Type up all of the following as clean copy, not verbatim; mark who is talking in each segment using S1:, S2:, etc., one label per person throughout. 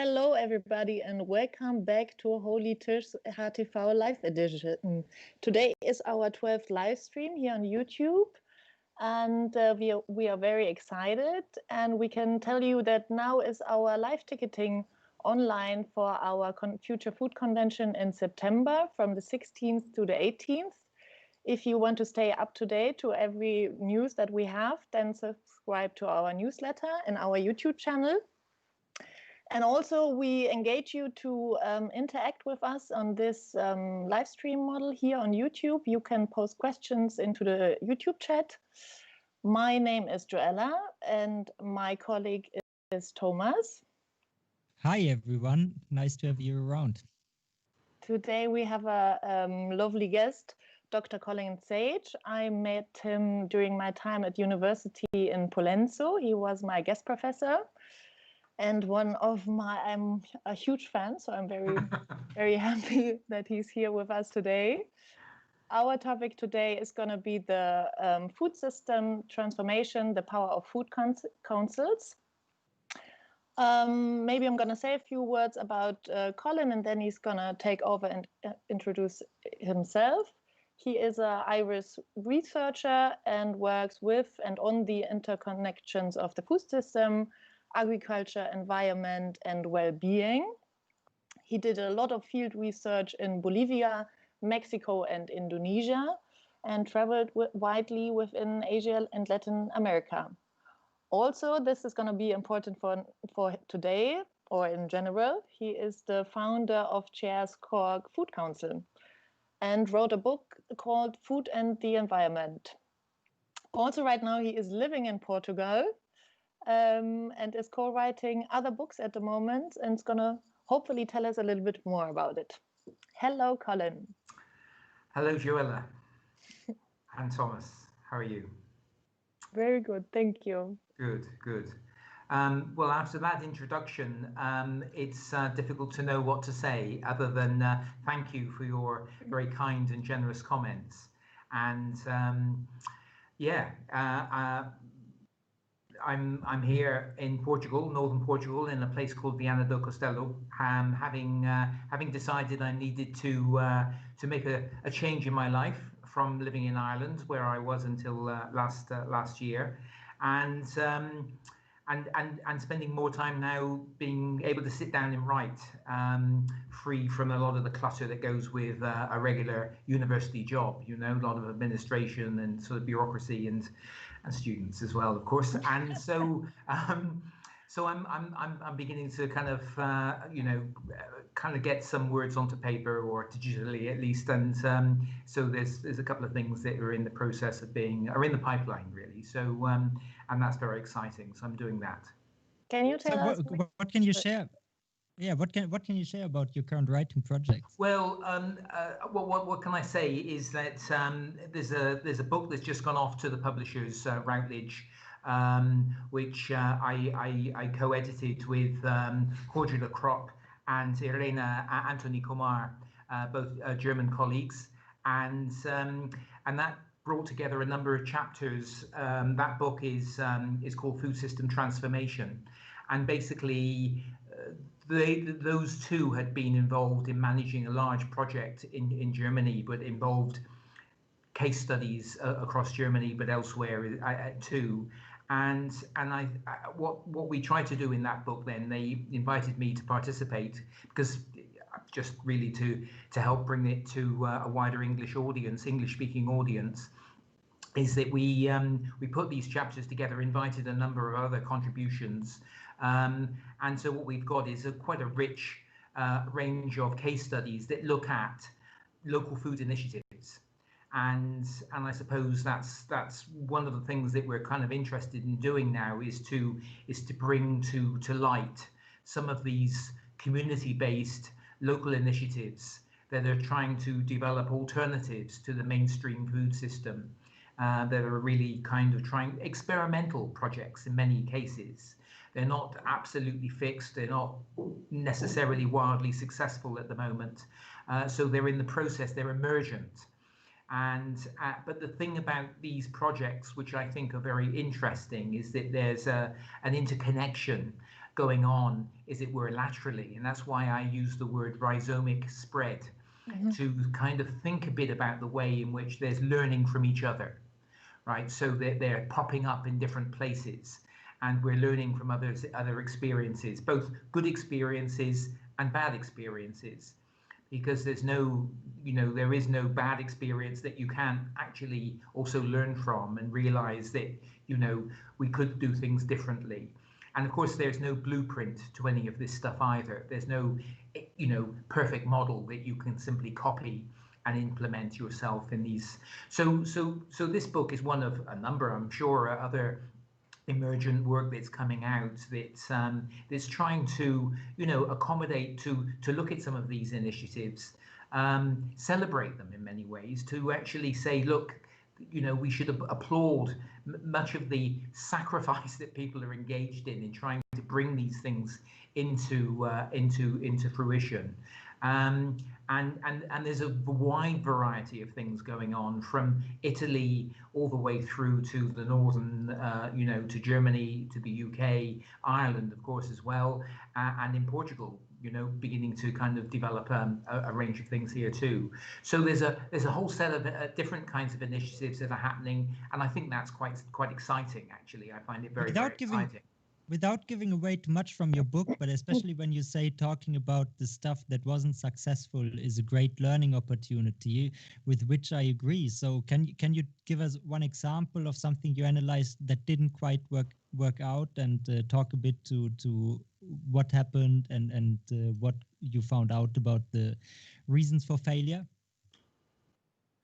S1: Hello, everybody, and welcome back to Holy Tisch HTV Live Edition. Today is our 12th live stream here on YouTube, and we are very excited. And we can tell you that now is our live ticketing online for our Future Food Convention in September from the 16th to the 18th. If you want to stay up to date to every news that we have, then subscribe to our newsletter and our YouTube channel. And also, we engage you to interact with us on this live stream model here on YouTube. You can post questions into the YouTube chat. My name is Joella, and my colleague is Thomas.
S2: Hi, everyone. Nice to have you around.
S1: Today, we have a lovely guest, Dr. Colin Sage. I met him during my time at university in Polenzo. He was my guest professor. And I'm a huge fan, so I'm very happy that he's here with us today. Our topic today is going to be the food system transformation, the power of food councils. Maybe I'm going to say a few words about Colin, and then he's going to take over and introduce himself. He is an Irish researcher and works with and on the interconnections of the food system, agriculture, environment, and well-being. He did a lot of field research in Bolivia, Mexico, and Indonesia, and traveled widely within Asia and Latin America. Also, this is going to be important for today, or in general. He is the founder of Chair's Cork Food Council and wrote a book called Food and the Environment. Also, right now, he is living in Portugal, and is co-writing other books at the moment, and is going to hopefully tell us a little bit more about it. Hello, Colin.
S3: Hello, Joella and Thomas. How are you?
S1: Very good, thank you.
S3: Good. Well, after that introduction, it's difficult to know what to say other than thank you for your very kind and generous comments. And I'm here in Portugal, northern Portugal, in a place called Viana do Castelo, having decided I needed to make a change in my life from living in Ireland, where I was until last year, and spending more time now being able to sit down and write, free from a lot of the clutter that goes with a regular university job. You know, a lot of administration and sort of bureaucracy and students as well, of course. And so I'm beginning to kind of get some words onto paper, or digitally at least. And so there's a couple of things that are in the process of are in the pipeline, really. So and that's very exciting. So I'm doing that.
S1: Can you tell us
S2: what can you share? Yeah, what can you share about your current writing project?
S3: Well, what can I say is that there's a book that's just gone off to the publishers, Routledge, which I co-edited with Cordula Kropp and Irena Antoni Komar, both German colleagues, and that brought together a number of chapters. That book is called Food System Transformation, and basically those two had been involved in managing a large project in Germany, but involved case studies across Germany, but elsewhere too. And what we tried to do in that book, then they invited me to participate, because just really to help bring it to a wider English-speaking audience, is that we put these chapters together, invited a number of other contributions, and so what we've got is quite a rich range of case studies that look at local food initiatives. And I suppose that's one of the things that we're kind of interested in doing now, is to bring to light some of these community-based local initiatives that are trying to develop alternatives to the mainstream food system, that are really kind of trying experimental projects in many cases. They're not absolutely fixed. They're not necessarily wildly successful at the moment. So they're in the process. They're emergent. But the thing about these projects, which I think are very interesting, is that there's an interconnection going on, as it were, laterally. And that's why I use the word rhizomic spread, to kind of think a bit about the way in which there's learning from each other, right? So that they're popping up in different places, and we're learning from other experiences, both good experiences and bad experiences, because there's no, there is no bad experience that you can't actually also learn from and realize that, we could do things differently. And of course, there's no blueprint to any of this stuff either. There's no, perfect model that you can simply copy and implement yourself in these. So this book is one of a number, I'm sure, other emergent work that's coming out that's trying to, accommodate, to look at some of these initiatives, celebrate them in many ways, to actually say, look, we should applaud much of the sacrifice that people are engaged in trying to bring these things into fruition. And there's a wide variety of things going on, from Italy all the way through to the northern, to Germany, to the UK, Ireland, of course, as well, and in Portugal, beginning to kind of develop a range of things here too. So there's a whole set of different kinds of initiatives that are happening, and I think that's quite exciting. Actually, I find it very exciting.
S2: Without giving away too much from your book, but especially when you say talking about the stuff that wasn't successful is a great learning opportunity, with which I agree. So can you give us one example of something you analyzed that didn't quite work out, and talk a bit to what happened and what you found out about the reasons for failure?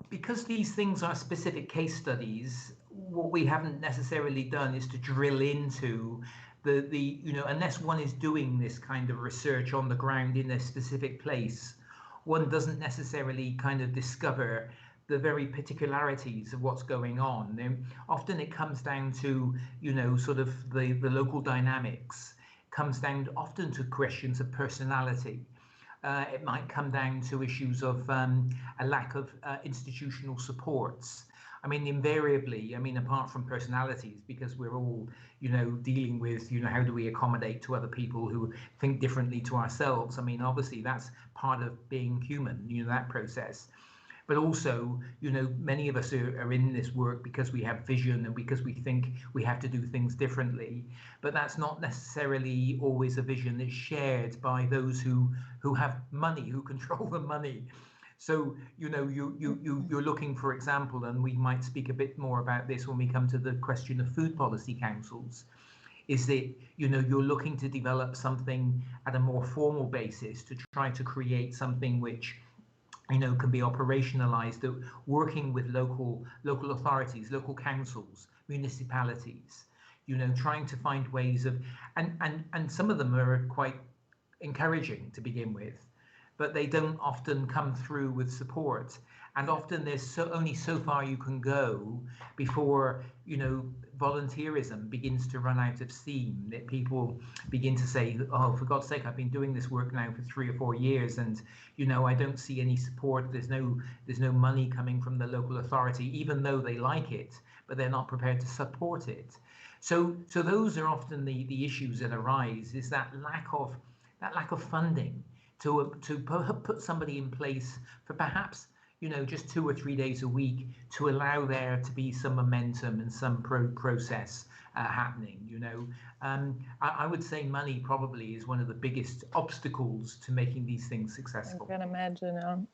S3: Because these things are specific case studies, what we haven't necessarily done is to drill into the unless one is doing this kind of research on the ground in a specific place, one doesn't necessarily kind of discover the very particularities of what's going on. And often it comes down to, sort of the local dynamics, comes down often to questions of personality. It might come down to issues of a lack of institutional supports. I mean, invariably, apart from personalities, because we're all, dealing with, how do we accommodate to other people who think differently to ourselves? I mean, obviously, that's part of being human, that process. But also, many of us are in this work because we have vision and because we think we have to do things differently. But that's not necessarily always a vision that's shared by those who have money, who control the money. So, you're looking, for example, and we might speak a bit more about this when we come to the question of food policy councils, is that, you're looking to develop something at a more formal basis to try to create something which, can be operationalized, working with local authorities, local councils, municipalities, trying to find ways of, and some of them are quite encouraging to begin with, but they don't often come through with support. And often there's only so far you can go before, volunteerism begins to run out of steam, that people begin to say, oh, for God's sake, I've been doing this work now for 3 or 4 years, and, I don't see any support. There's no money coming from the local authority, even though they like it, but they're not prepared to support it. So those are often the issues that arise, is that lack of funding to put somebody in place for perhaps, just 2 or 3 days a week, to allow there to be some momentum and some process happening. I would say money probably is one of the biggest obstacles to making these things successful.
S1: I can imagine.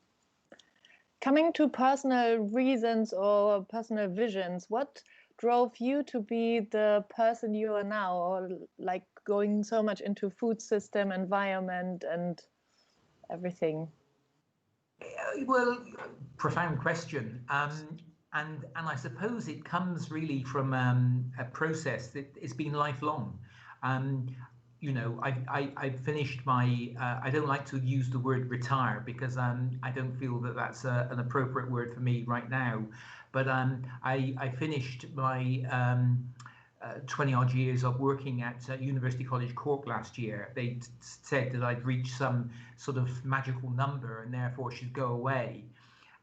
S1: Coming to personal reasons or personal visions, what drove you to be the person you are now, or like going so much into food system, environment, and everything?
S3: Well, profound question. And I suppose it comes really from a process that has been lifelong. I finished my, I don't like to use the word retire, because I don't feel that that's an appropriate word for me right now. But I finished my 20-odd years of working at University College Cork last year. They said that I'd reached some sort of magical number and therefore should go away.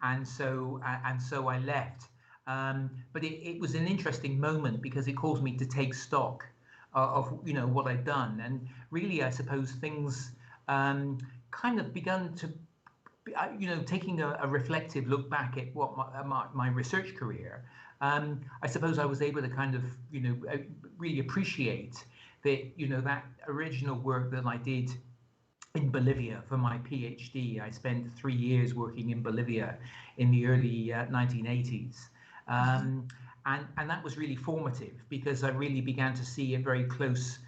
S3: And so I left. But it was an interesting moment, because it caused me to take stock of what I'd done, and really, I suppose, things kind of begun to, taking a reflective look back at what my research career, I suppose I was able to kind of, really appreciate that, that original work that I did in Bolivia for my PhD. I spent 3 years working in Bolivia in the early 1980s. And that was really formative because I really began to see at very close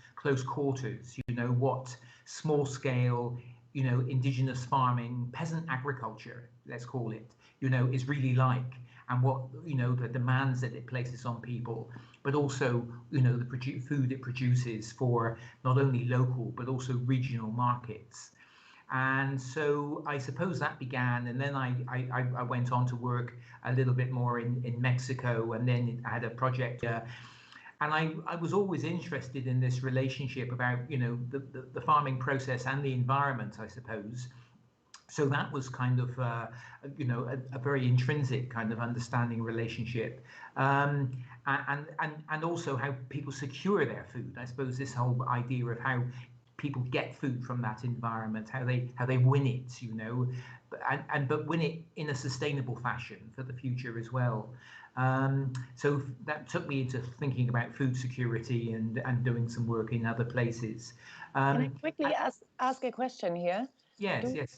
S3: quarters, what small scale, indigenous farming, peasant agriculture, let's call it, is really like, and what, the demands that it places on people, but also, the food it produces for not only local, but also regional markets. And so I suppose that began, and then I went on to work a little bit more in Mexico, and then I had a project. And I was always interested in this relationship about, the farming process and the environment, I suppose. So that was kind of, a very intrinsic kind of understanding relationship, and also how people secure their food. I suppose this whole idea of how people get food from that environment, how they win it, but win it in a sustainable fashion for the future as well. So that took me into thinking about food security and doing some work in other places.
S1: Can I quickly ask a question here?
S3: Yes, yes.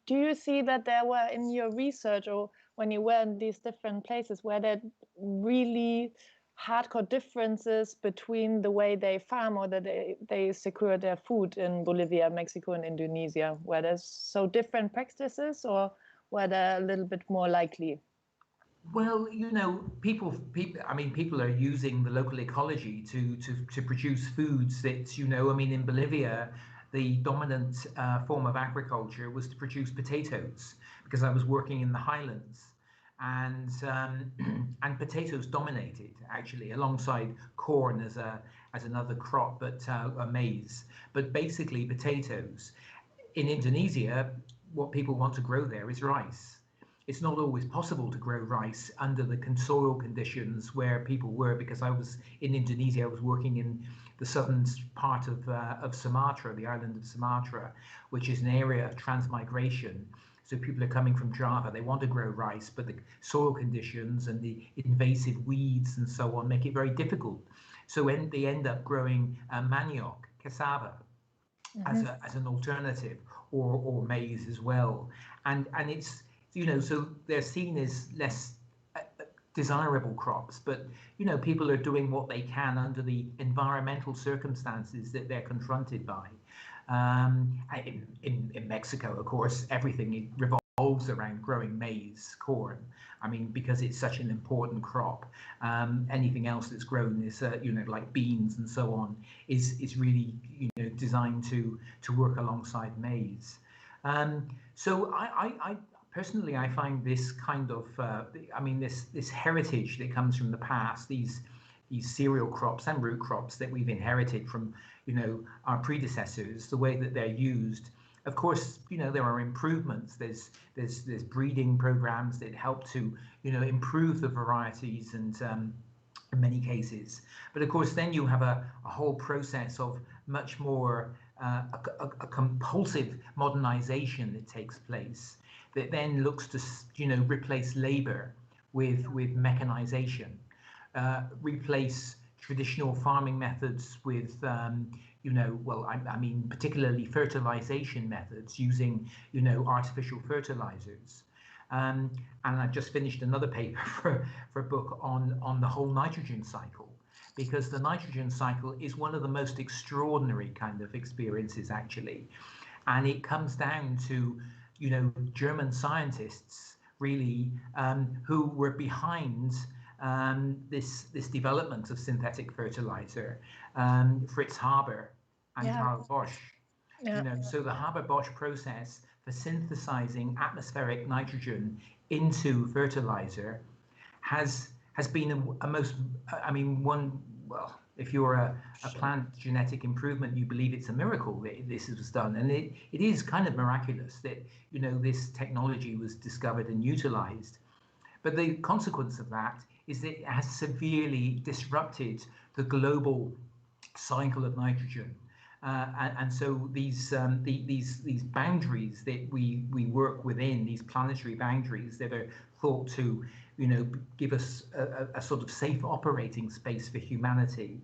S1: Do you see that there were in your research, or when you were in these different places, where there really hardcore differences between the way they farm or that they secure their food in Bolivia, Mexico, and Indonesia, where there's so different practices, or were they a little bit more likely?
S3: Well, people are using the local ecology to produce foods that, in Bolivia, the dominant form of agriculture was to produce potatoes, because I was working in the highlands, and potatoes dominated actually alongside corn as another crop, but maize, but basically potatoes. In Indonesia, what people want to grow there is rice. It's not always possible to grow rice under the soil conditions where people were, because I was in Indonesia. I was working in the southern part of Sumatra, the island of Sumatra, which is an area of transmigration. So people are coming from Java, they want to grow rice, but the soil conditions and the invasive weeds and so on make it very difficult. So they end up growing manioc, cassava, as an alternative, or maize as well. And it's, so they're seen as less desirable crops, but people are doing what they can under the environmental circumstances that they're confronted by. In Mexico, of course, everything revolves around growing maize, corn. Because it's such an important crop. Anything else that's grown is, like beans and so on, is really, designed to work alongside maize. So I personally, I find this kind of, this heritage that comes from the past, these cereal crops and root crops that we've inherited from, our predecessors, the way that they're used. Of course, there are improvements. There's breeding programs that help to, improve the varieties, and in many cases. But of course, then you have a whole process of much more a compulsive modernization that takes place, that then looks to, replace labor with mechanization, replace traditional farming methods with, particularly fertilization methods using, artificial fertilizers. And I've just finished another paper for a book on the whole nitrogen cycle, because the nitrogen cycle is one of the most extraordinary kind of experiences, actually. And it comes down to, German scientists really, who were behind this development of synthetic fertilizer, Fritz Haber and Karl Bosch. So the Haber-Bosch process for synthesizing atmospheric nitrogen into fertilizer has been a most, if you're a plant genetic improvement, you believe it's a miracle that this was done. And it is kind of miraculous that, this technology was discovered and utilized. But the consequence of that is that it has severely disrupted the global cycle of nitrogen. And so these boundaries that we work within, these planetary boundaries that are thought to, give us a sort of safe operating space for humanity,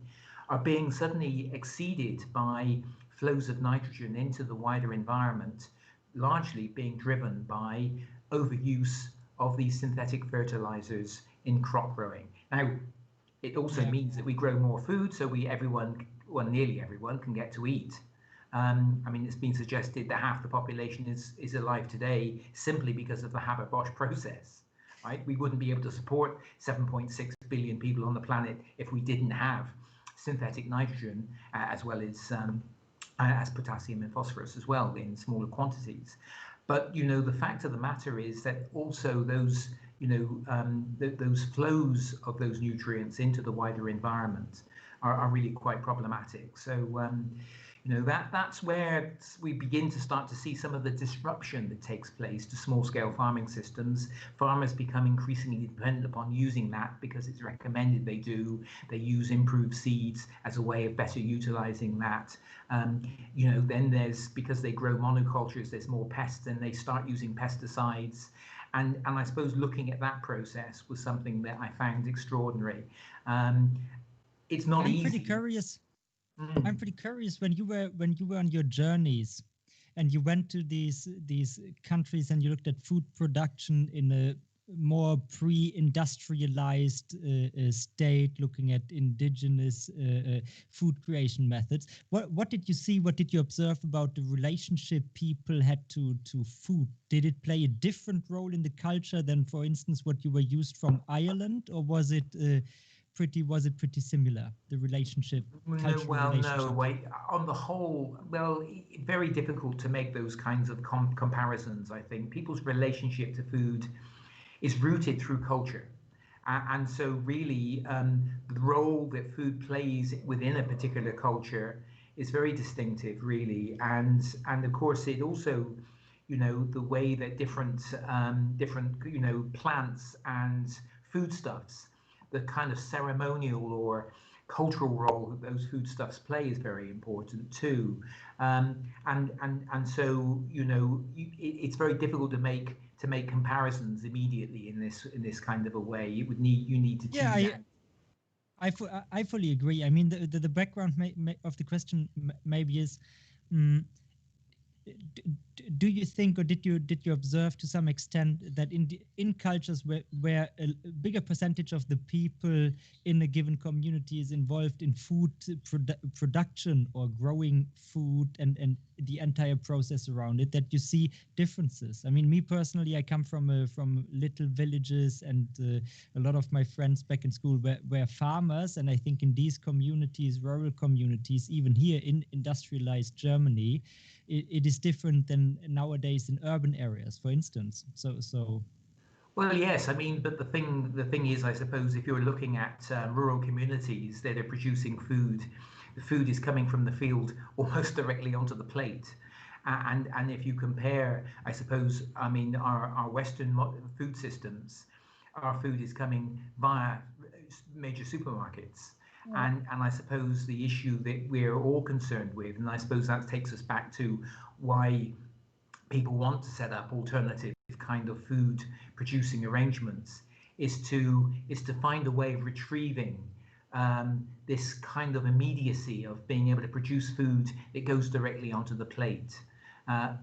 S3: are being suddenly exceeded by flows of nitrogen into the wider environment, largely being driven by overuse of these synthetic fertilizers in crop growing. Now, it also means that we grow more food, so nearly everyone can get to eat. I mean, it's been suggested that half the population is alive today simply because of the Haber-Bosch process, right? We wouldn't be able to support 7.6 billion people on the planet if we didn't have synthetic nitrogen, as well as potassium and phosphorus as well in smaller quantities. But, the fact of the matter is that also those those flows of those nutrients into the wider environment are really quite problematic. So, that's where we begin to start to see some of the disruption that takes place to small-scale farming systems. Farmers become increasingly dependent upon using that because it's recommended they do. They use improved seeds as a way of better utilizing that. Then because they grow monocultures, there's more pests, and they start using pesticides. And I suppose looking at that process was something that I found extraordinary. It's not easy.
S2: I'm pretty curious when you were on your journeys, and you went to these countries and you looked at food production in a more pre-industrialized state, looking at indigenous food creation methods. What did you see? What did you observe about the relationship people had to food? Did it play a different role in the culture than, for instance, what you were used from Ireland, or was it pretty similar, the relationship?
S3: On the whole, very difficult to make those kinds of comparisons. I think people's relationship to food is rooted through culture. And so really the role that food plays within a particular culture is very distinctive, really. And of course, it also, the way that different plants and foodstuffs, the kind of ceremonial or cultural role that those foodstuffs play is very important too. And so, it's very difficult to make comparisons immediately in this kind of a way. You need to choose.
S2: I fully agree. I mean, the background of the question maybe is, do you think, or did you observe to some extent that in cultures where a bigger percentage of the people in a given community is involved in food production or growing food and the entire process around it, that you see differences? I mean, me personally, I come from little villages, and a lot of my friends back in school were farmers, and I think in these communities, rural communities, even here in industrialized Germany, it is different than nowadays in urban areas, for instance. So.
S3: Well, yes, I mean, but the thing is, I suppose, if you're looking at rural communities that are producing food, the food is coming from the field almost directly onto the plate. And if you compare, I suppose, I mean, our Western food systems, our food is coming via major supermarkets. And I suppose the issue that we're all concerned with, and I suppose that takes us back to why people want to set up alternative kind of food producing arrangements, is to find a way of retrieving this kind of immediacy of being able to produce food that goes directly onto the plate,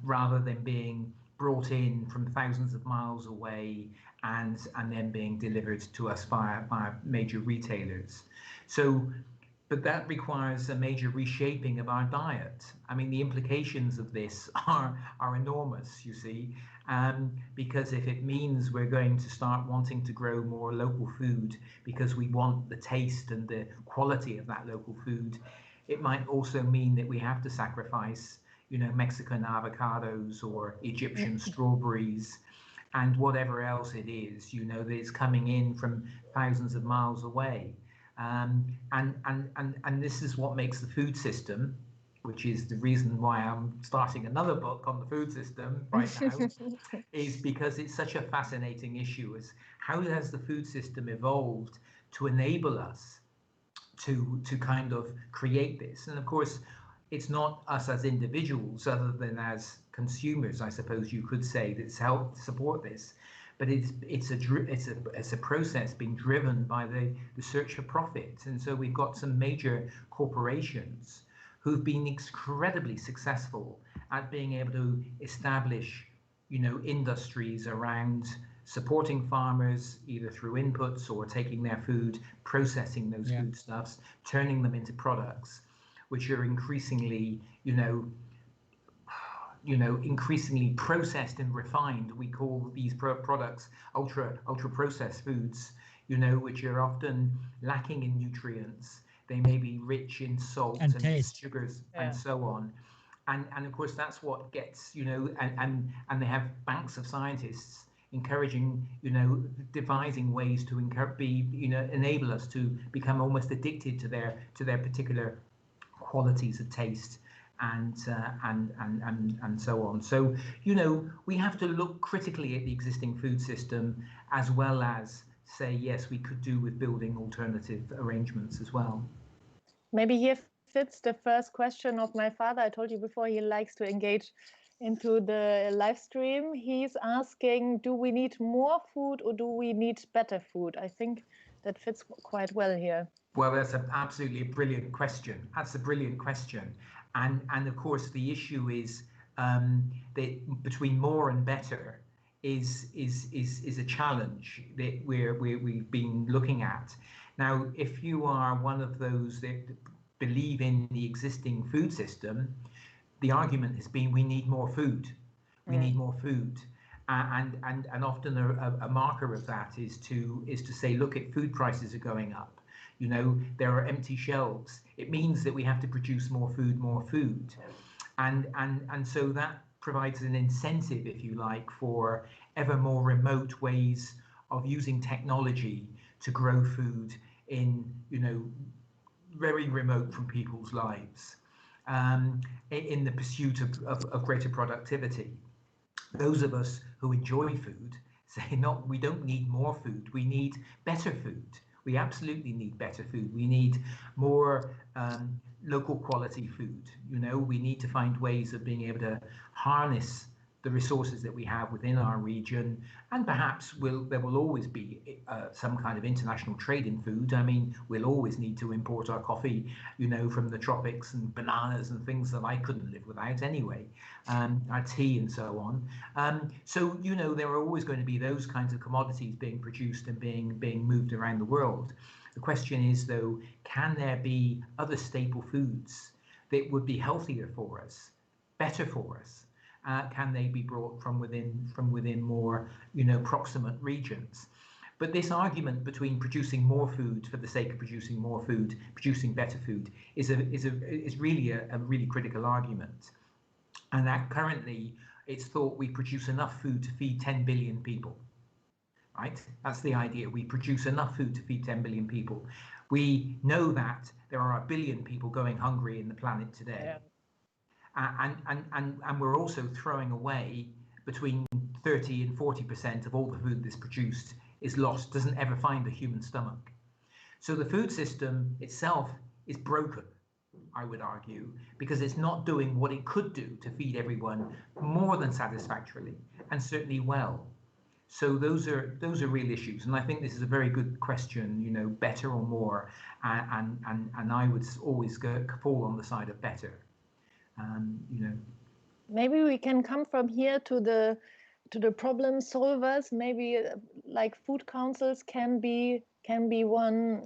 S3: rather than being brought in from thousands of miles away and then being delivered to us via major retailers. So, but that requires a major reshaping of our diet. I mean, the implications of this are enormous, you see, because if it means we're going to start wanting to grow more local food because we want the taste and the quality of that local food, it might also mean that we have to sacrifice, Mexican avocados or Egyptian strawberries and whatever else it is, that is coming in from thousands of miles away. And this is what makes the food system, which is the reason why I'm starting another book on the food system right now, is because it's such a fascinating issue. Is how has the food system evolved to enable us to kind of create this? And of course, it's not us as individuals, other than as consumers, I suppose you could say, that's helped support this, but it's a process being driven by the search for profit. And so we've got some major corporations who've been incredibly successful at being able to establish, industries around supporting farmers, either through inputs or taking their food, processing those foodstuffs, turning them into products, which are increasingly, increasingly processed and refined. We call these products ultra processed foods, which are often lacking in nutrients. They may be rich in salt and sugars and so on. And of course, that's what gets, and they have banks of scientists encouraging, devising ways to enable us to become almost addicted to their particular qualities of taste and so on. So, we have to look critically at the existing food system, as well as say, yes, we could do with building alternative arrangements as well.
S1: Maybe here fits the first question of my father. I told you before, he likes to engage into the live stream. He's asking, do we need more food or do we need better food? I think that fits quite well here.
S3: Well, that's absolutely a brilliant question. That's a brilliant question. And of course, the issue is that between more and better is a challenge that we've been looking at. Now, if you are one of those that believe in the existing food system, the argument has been we need more food. We need more food. And often a marker of that is to say, look, at food prices are going up. There are empty shelves. It means that we have to produce more food. And so that provides an incentive, if you like, for ever more remote ways of using technology to grow food in, very remote from people's lives, in the pursuit of greater productivity. Those of us who enjoy food say, we don't need more food, we need better food. We absolutely need better food. We need more local quality food. We need to find ways of being able to harness the resources that we have within our region, and perhaps there will always be some kind of international trade in food. I mean, we'll always need to import our coffee, from the tropics, and bananas and things that I couldn't live without anyway, our tea and so on. So, there are always going to be those kinds of commodities being produced and being moved around the world. The question is, though, can there be other staple foods that would be healthier for us, better for us? Can they be brought from within more, proximate regions? But this argument between producing more food for the sake of producing more food, producing better food, is really a really critical argument. And that currently it's thought we produce enough food to feed 10 billion people. Right? That's the idea. We produce enough food to feed 10 billion people. We know that there are 1 billion people going hungry in the planet today. Yeah. And we're also throwing away between 30 and 40% of all the food that's produced is lost, doesn't ever find the human stomach. So the food system itself is broken, I would argue, because it's not doing what it could do to feed everyone more than satisfactorily, and certainly well. So those are real issues, and I think this is a very good question. Better or more, and I would always fall on the side of better.
S1: Maybe we can come from here to the problem solvers. Maybe like food councils can be one.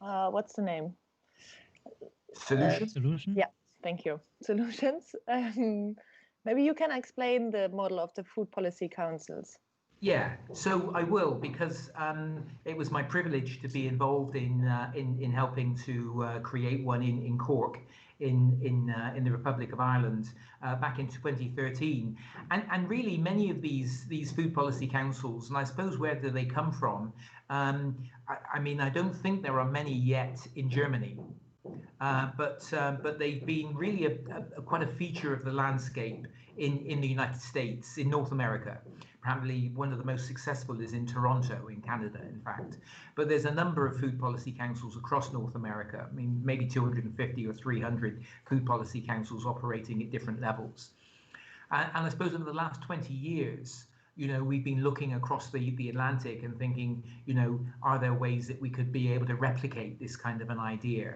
S1: What's the name?
S2: Solution.
S1: Yeah, thank you. Solutions. Maybe you can explain the model of the food policy councils.
S3: Yeah, so I will, because it was my privilege to be involved in helping to create one in Cork, in the Republic of Ireland, back in 2013, and really many of these food policy councils, and I suppose where do they come from? I mean, I don't think there are many yet in Germany, but they've been really quite a feature of the landscape in the United States, in North America, Probably one of the most successful is in Toronto, in Canada, in fact. But there's a number of food policy councils across North America. I mean, maybe 250 or 300 food policy councils operating at different levels. And I suppose over the last 20 years, we've been looking across the Atlantic and thinking, are there ways that we could be able to replicate this kind of an idea?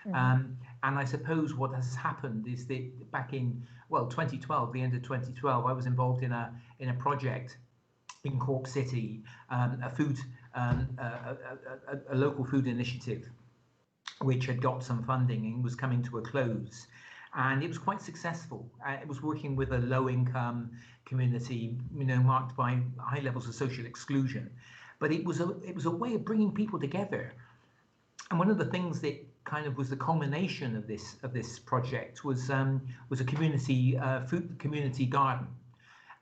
S3: Mm-hmm. And I suppose what has happened is that back in 2012, the end of 2012, I was involved in a project in Cork City, a local food initiative, which had got some funding and was coming to a close. And it was quite successful. It was working with a low-income community, marked by high levels of social exclusion. But it was a way of bringing people together. And one of the things that kind of was the culmination of this project was a community garden,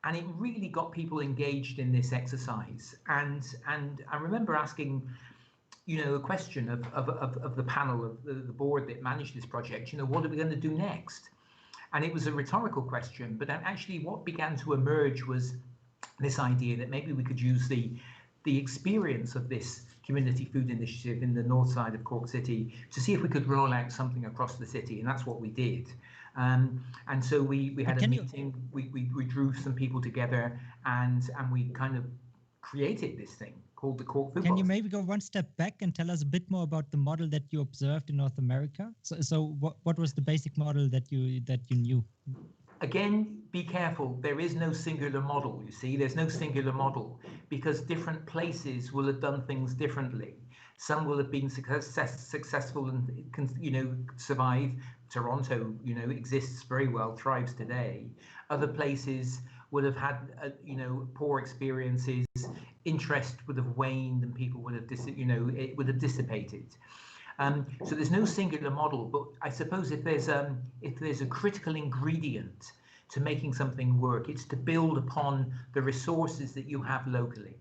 S3: and it really got people engaged in this exercise. And I remember asking, a question of the panel of the board that managed this project. What are we going to do next? And it was a rhetorical question, but actually what began to emerge was this idea that maybe we could use the experience of this community food initiative in the north side of Cork City to see if we could roll out something across the city, and that's what we did. And so we had a meeting, we drew some people together, and we kind of created this thing called the Cork Food Policy.
S2: Can you maybe go one step back and tell us a bit more about the model that you observed in North America? So what was the basic model that you knew?
S3: Again, be careful. There is no singular model, you see. There's no singular model because different places will have done things differently. Some will have been successful and, survive. Toronto, exists very well, thrives today. Other places would have had, poor experiences. Interest would have waned and people would have, it would have dissipated. So there's no singular model, but I suppose if there's a critical ingredient to making something work, it's to build upon the resources that you have locally.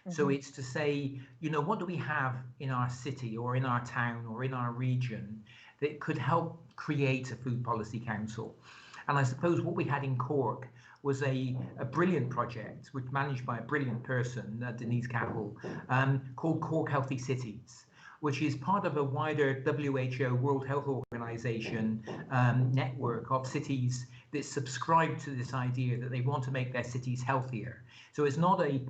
S3: Mm-hmm. So it's to say, what do we have in our city or in our town or in our region that could help create a food policy council? And I suppose what we had in Cork was a brilliant project, which managed by a brilliant person, Denise Capel, called Cork Healthy Cities, which is part of a wider WHO, World Health Organization network of cities that subscribe to this idea that they want to make their cities healthier. So it's not a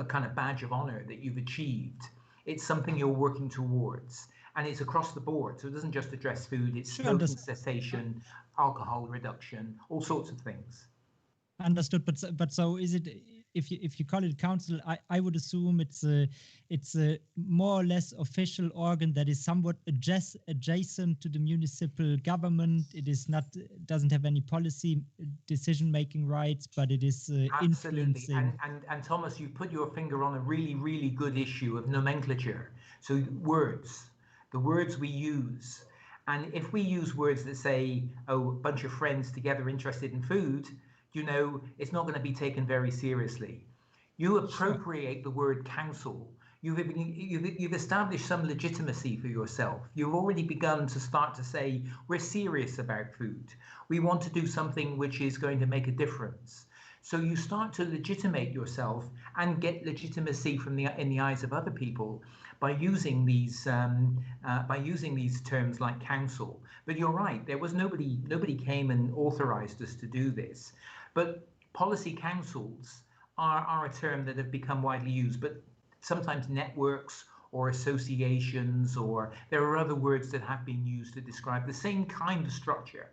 S3: kind of badge of honor that you've achieved. It's something you're working towards. And it's across the board. So it doesn't just address food, it's smoking cessation, alcohol reduction, all sorts of things.
S2: Understood. But so is it, if you call it council, I would assume it's a more or less official organ that is somewhat adjacent to the municipal government. It is not, doesn't have any policy decision-making rights, but it is influencing.
S3: And Thomas, you put your finger on a really, really good issue of nomenclature. So words, the words we use. And if we use words that say, a bunch of friends together interested in food, it's not going to be taken very seriously. You appropriate the word council. You've established some legitimacy for yourself. You've already begun to start to say, we're serious about food. We want to do something which is going to make a difference. So you start to legitimate yourself and get legitimacy in the eyes of other people by using these terms like council. But you're right, there was nobody came and authorized us to do this. But policy councils are a term that have become widely used, but sometimes networks or associations, or there are other words that have been used to describe the same kind of structure.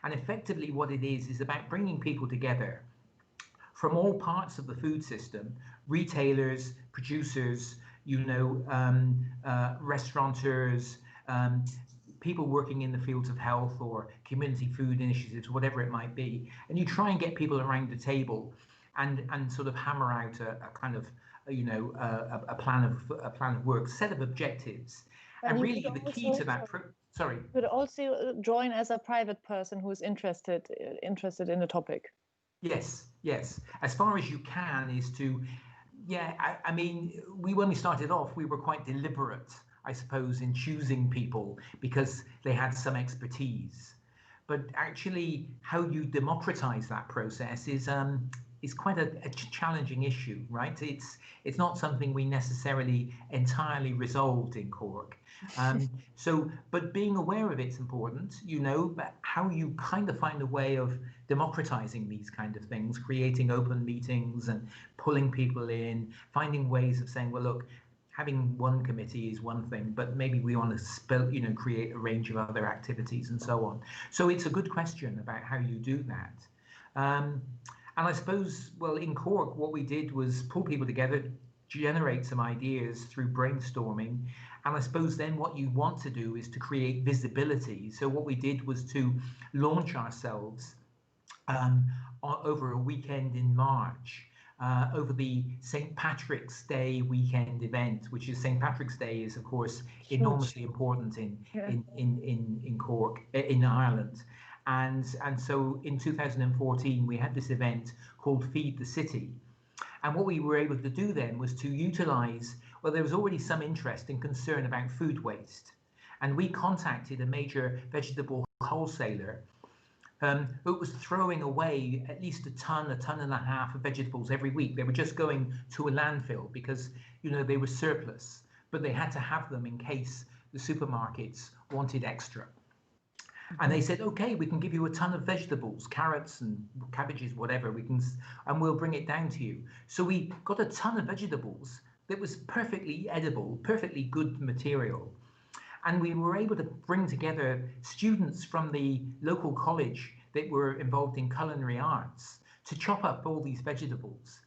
S3: And effectively what it is about bringing people together from all parts of the food system, retailers, producers, restaurateurs, people working in the fields of health or community food initiatives, whatever it might be, and you try and get people around the table and sort of hammer out a kind of a plan of work, set of objectives. And really the key to that, sorry.
S1: You could also join as a private person who is interested in the topic.
S3: Yes, as far as you can is to, I mean, when we started off, we were quite deliberate, I suppose, in choosing people because they had some expertise. But actually, how you democratize that process is is quite a challenging issue, right? It's not something we necessarily entirely resolved in Cork. But being aware of it's important, but how you kind of find a way of democratizing these kind of things, creating open meetings and pulling people in, finding ways of saying, well, look, having one committee is one thing, but maybe we want to create a range of other activities and so on. So it's a good question about how you do that. And I suppose, well, in Cork, what we did was pull people together, generate some ideas through brainstorming. And I suppose then what you want to do is to create visibility. So what we did was to launch ourselves over a weekend in March. Over the St. Patrick's Day weekend event, which is St. Patrick's Day is, of course, enormously important in Cork, in Ireland. And so in 2014, we had this event called Feed the City. And what we were able to do then was to utilize, well, there was already some interest and concern about food waste. And we contacted a major vegetable wholesaler who was throwing away at least a ton and a half of vegetables every week. They were just going to a landfill because, they were surplus, but they had to have them in case the supermarkets wanted extra. And they said, okay, we can give you a ton of vegetables, carrots and cabbages, whatever, and we'll bring it down to you. So we got a ton of vegetables that was perfectly edible, perfectly good material. And we were able to bring together students from the local college that were involved in culinary arts to chop up all these vegetables.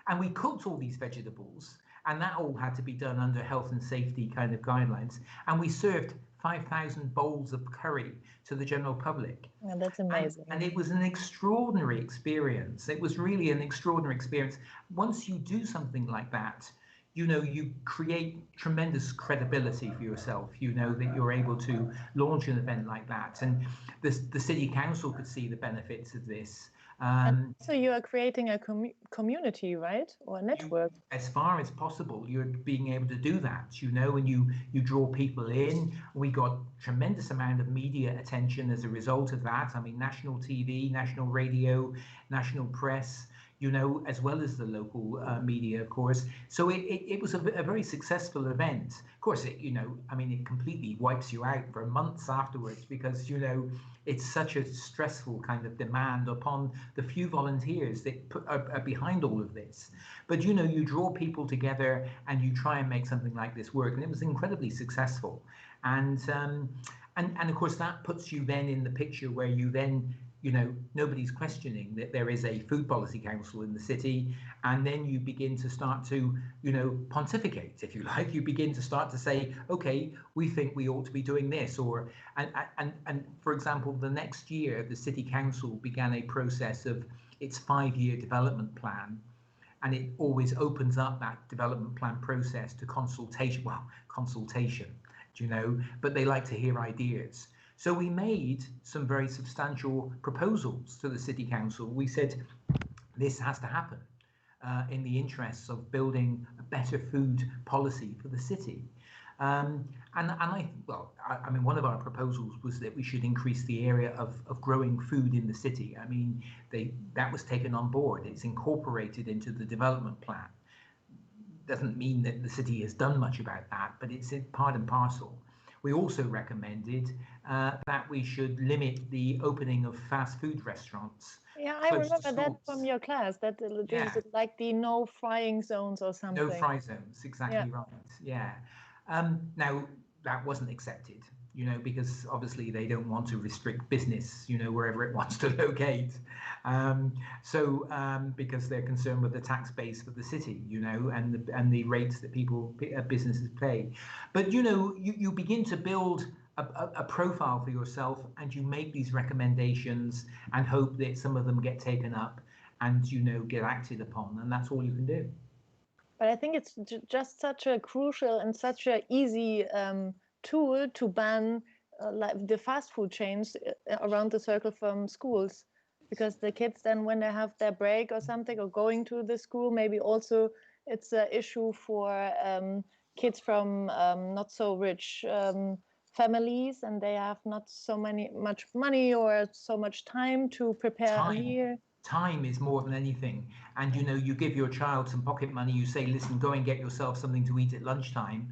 S3: And we cooked all these vegetables, and that all had to be done under health and safety kind of guidelines. And we served 5,000 bowls of curry to the general public.
S1: Yeah, that's amazing.
S3: And it was an extraordinary experience. It was really an extraordinary experience. Once you do something like that, you create tremendous credibility for yourself, that you're able to launch an event like that. And the city council could see the benefits of this.
S1: So you are creating a community, right? Or a network?
S3: As far as possible, you're being able to do that, and you draw people in. We got tremendous amount of media attention as a result of that. I mean, national TV, national radio, national press, as well as the local media, of course. So it was a very successful event. Of course, it completely wipes you out for months afterwards because, it's such a stressful kind of demand upon the few volunteers that are behind all of this. But, you draw people together and you try and make something like this work. And it was incredibly successful. And of course, that puts you then in the picture where you then, nobody's questioning that there is a food policy council in the city, and then you begin to start to, pontificate, if you like. You begin to start to say, okay, we think we ought to be doing this, and for example, the next year, the city council began a process of its 5-year development plan, and it always opens up that development plan process to consultation, but they like to hear ideas. So we made some very substantial proposals to the city council. We said, this has to happen in the interests of building a better food policy for the city. One of our proposals was that we should increase the area of growing food in the city. I mean, that was taken on board. It's incorporated into the development plan. Doesn't mean that the city has done much about that, but it's part and parcel. We also recommended that we should limit the opening of fast food restaurants.
S1: Yeah, I remember that from your class, that there's like the no frying zones or something.
S3: No fry zones, exactly right. Yeah. Now, that wasn't accepted, because obviously they don't want to restrict business, wherever it wants to locate. Because they're concerned with the tax base for the city, and the rates that businesses pay. But, you begin to build a profile for yourself, and you make these recommendations and hope that some of them get taken up and, get acted upon. And that's all you can do.
S1: But I think it's just such a crucial and such an easy tool to ban like the fast food chains around the circle from schools, because the kids then, when they have their break or something or going to the school, maybe also it's an issue for kids from not so rich families, and they have not so much money or so much time to prepare a meal.
S3: time is more than anything. And, you know, you give your child some pocket money, you say, listen, go and get yourself something to eat at lunchtime,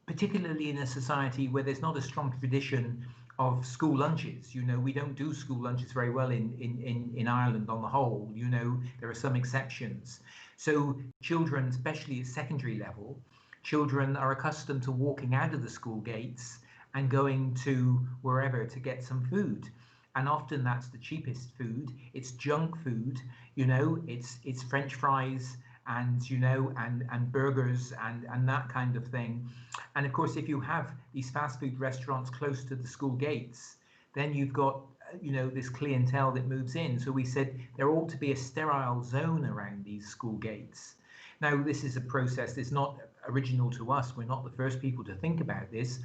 S3: particularly in a society where there's not a strong tradition of school lunches. You know, we don't do school lunches very well in Ireland on the whole. You know, there are some exceptions. So children, especially at secondary level, children are accustomed to walking out of the school gates and going to wherever to get some food. And often that's the cheapest food. It's junk food, you know, it's French fries and, you know, and burgers and that kind of thing. And of course, if you have these fast food restaurants close to the school gates, then you've got, you know, this clientele that moves in. So we said there ought to be a sterile zone around these school gates. Now, this is a process that's not original to us. We're not the first people to think about this.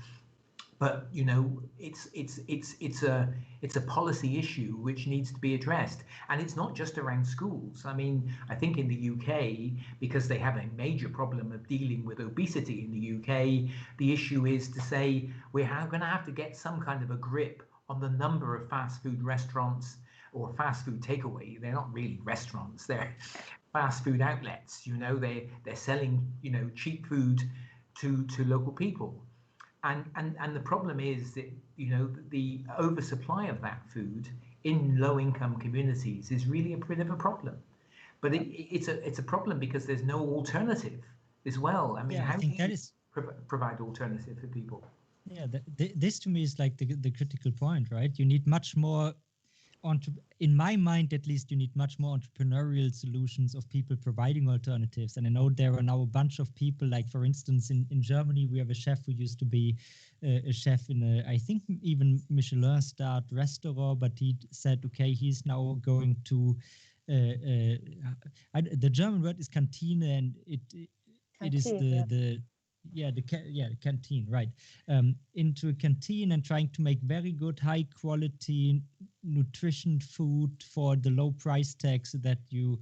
S3: But, you know, it's a policy issue which needs to be addressed. And it's not just around schools. I mean, I think in the UK, because they have a major problem of dealing with obesity in the UK, the issue is to say we're going to have to get some kind of a grip on the number of fast food restaurants or fast food takeaway. They're not really restaurants, they're fast food outlets. You know, they're selling, you know, cheap food to local people. And the problem is that, you know, the oversupply of that food in low-income communities is really a bit of a problem. But it's a problem because there's no alternative as well. I mean,
S2: yeah,
S3: how
S2: I think
S3: do you
S2: that is
S3: provide alternative for people?
S2: Yeah, this to me is like the critical point, right? You need much more, in my mind at least, you need much more entrepreneurial solutions of people providing alternatives. And I know there are now a bunch of people, like for instance, in Germany, we have a chef who used to be a chef in I think even Michelin-starred restaurant, but he said, okay, he's now going to, the German word is Kantine, and it is the canteen, right? Into a canteen and trying to make very good, high quality nutrition food for the low price tag, so that you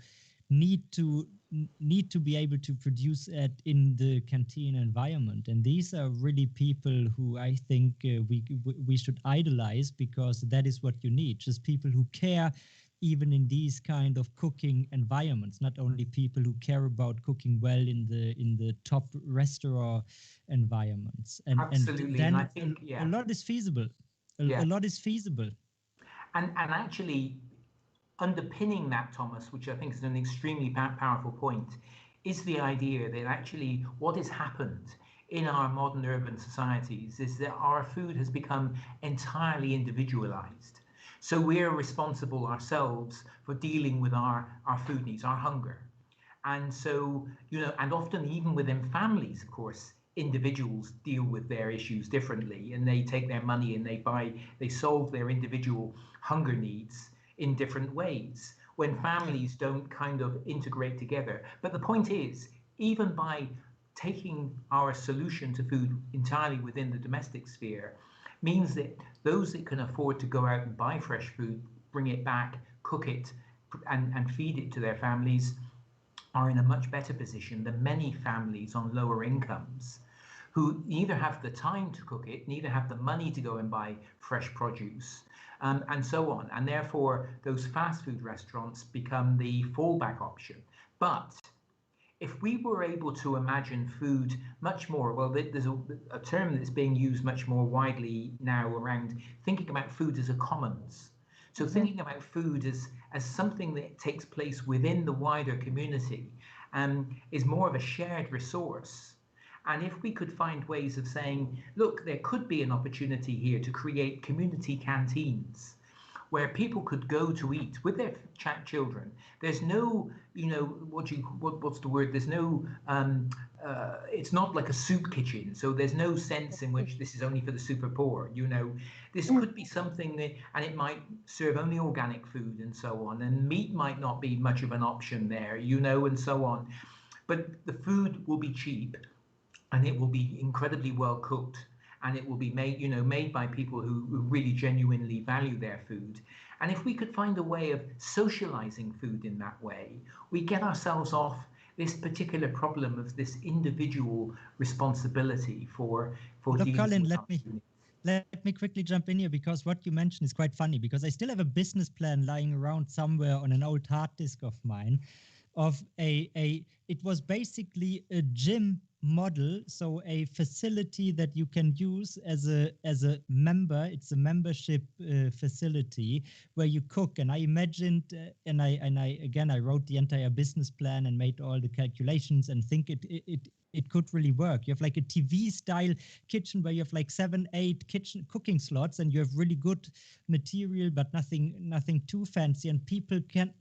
S2: need to be able to produce it in the canteen environment. And these are really people who I think we should idolize, because that is what you need, just people who care even in these kind of cooking environments, not only people who care about cooking well in the top restaurant environments.
S3: Absolutely.
S2: And then
S3: I think,
S2: a lot is feasible. A lot is feasible.
S3: And actually underpinning that, Thomas, which I think is an extremely powerful point, is the idea that actually what has happened in our modern urban societies is that our food has become entirely individualized. So we're responsible ourselves for dealing with our food needs, our hunger. And so, you know, and often even within families, of course, individuals deal with their issues differently, and they take their money and they solve their individual hunger needs in different ways when families don't kind of integrate together. But the point is, even by taking our solution to food entirely within the domestic sphere, means that those that can afford to go out and buy fresh food, bring it back, cook it, and feed it to their families, are in a much better position than many families on lower incomes who neither have the time to cook it, neither have the money to go and buy fresh produce, and so on. And therefore, those fast food restaurants become the fallback option. But if we were able to imagine food much more, well, there's a term that's being used much more widely now around thinking about food as a commons. So thinking about food as something that takes place within the wider community is more of a shared resource. And if we could find ways of saying, look, there could be an opportunity here to create community canteens where people could go to eat with their children. There's no, you know, what's the word? There's no, it's not like a soup kitchen. So there's no sense in which this is only for the super poor. You know, this could be something that, and it might serve only organic food and so on. And meat might not be much of an option there, you know, and so on. But the food will be cheap, and it will be incredibly well cooked. And it will be made, you know, made by people who really genuinely value their food. And if we could find a way of socializing food in that way, we get ourselves off this particular problem of this individual responsibility for
S2: Look,
S3: dealing
S2: Colin,
S3: with
S2: let let me quickly jump in here, because what you mentioned is quite funny, because I still have a business plan lying around somewhere on an old hard disk of mine of it was basically a gym model, so a facility that you can use as a member. It's a membership facility where you cook. And I imagined, and I wrote the entire business plan and made all the calculations and think it could really work. You have like a TV style kitchen where you have like 7-8 kitchen cooking slots, and you have really good material, but nothing too fancy, and people can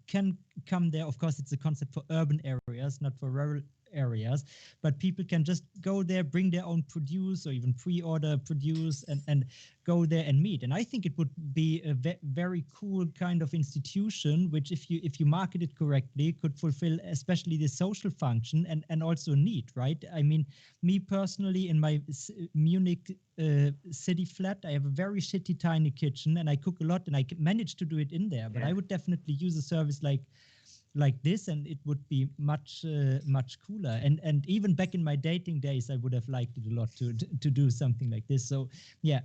S2: come there. Of course, it's a concept for urban areas, not for rural areas, but people can just go there, bring their own produce, or even pre-order produce, and go there and meet. And I think it would be a very cool kind of institution, which if you market it correctly, could fulfill especially the social function and also need, right? I mean, me personally, in my Munich city flat, I have a very shitty tiny kitchen, and I cook a lot, and I manage to do it in there. But I would definitely use a service like this, and it would be much cooler. And even back in my dating days, I would have liked it a lot to do something like this. So yeah,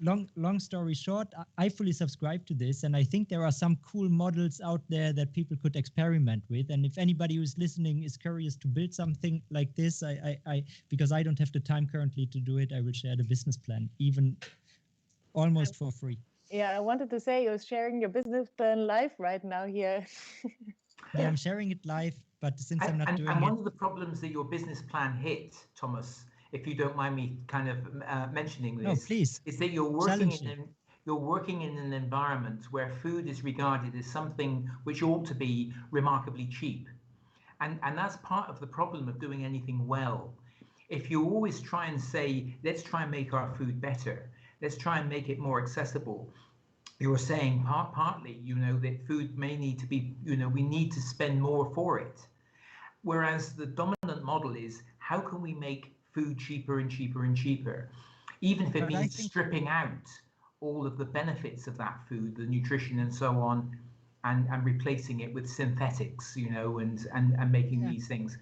S2: long story short, I fully subscribe to this, and I think there are some cool models out there that people could experiment with. And if anybody who's listening is curious to build something like this, I because I don't have the time currently to do it, I will share the business plan, even almost for free.
S1: Yeah, I wanted to say you're sharing your business plan live right now here.
S2: Yeah, I'm sharing it live, but since I'm not doing it.
S3: And one of the problems that your business plan hit, Thomas, if you don't mind me kind of mentioning this,
S2: no, please,
S3: is that you're working in an environment where food is regarded as something which ought to be remarkably cheap. And that's part of the problem of doing anything well. If you always try and say, let's try and make our food better, let's try and make it more accessible, you're saying partly, that food may need to be, we need to spend more for it. Whereas the dominant model is, how can we make food cheaper and cheaper and cheaper? Even if it means stripping out all of the benefits of that food, the nutrition and so on, and replacing it with synthetics, and making these things.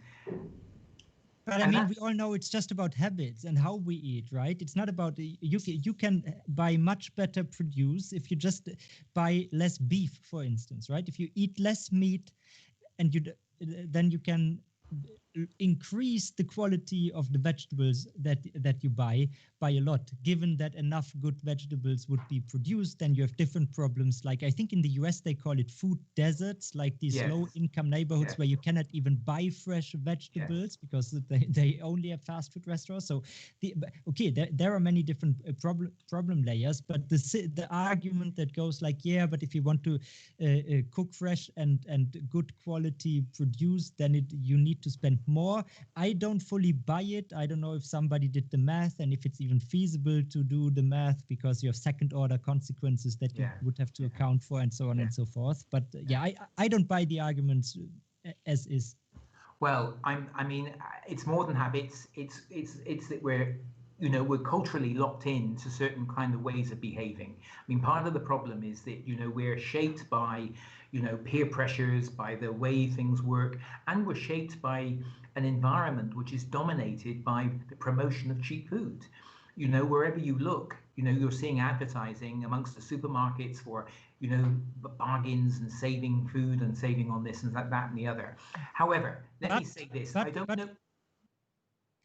S2: But I mean, we all know it's just about habits and how we eat, right? It's not about, you can buy much better produce if you just buy less beef, for instance, right? If you eat less meat, and then you can increase the quality of the vegetables that you buy by a lot. Given that enough good vegetables would be produced, then you have different problems. Like, I think in the US they call it food deserts, like these low-income neighborhoods where you cannot even buy fresh vegetables because they only have fast food restaurants. So there are many different problem layers, but the argument that goes like, yeah, but if you want to cook fresh and good quality produce, then you need to spend more. I don't fully buy it. I don't know if somebody did the math and if it's even feasible to do the math, because you have second order consequences that you would have to account for, and so on and so forth. But I don't buy the arguments as is.
S3: Well, I mean, it's more than habits. It's that we're culturally locked in to certain kind of ways of behaving. I mean, part of the problem is that, we're shaped by, peer pressures, by the way things work, and we're shaped by an environment which is dominated by the promotion of cheap food. Wherever you look, you're seeing advertising amongst the supermarkets for, bargains and saving food and saving on this and that and the other. However, let me say this, I don't know.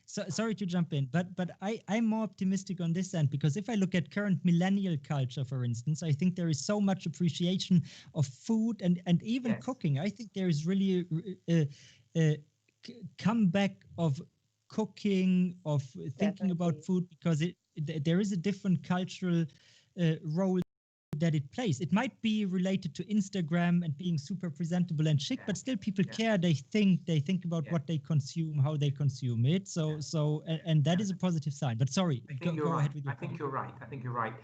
S2: So, sorry to jump in, but I'm more optimistic on this end, because if I look at current millennial culture, for instance, I think there is so much appreciation of food and even cooking. I think there is really a comeback of cooking, of thinking about food, because there is a different cultural role that it plays. It might be related to Instagram and being super presentable and chic, but still people care. They think about what they consume, how they consume it. So and that is a positive sign. But sorry, go ahead with your point.
S3: I think you're right.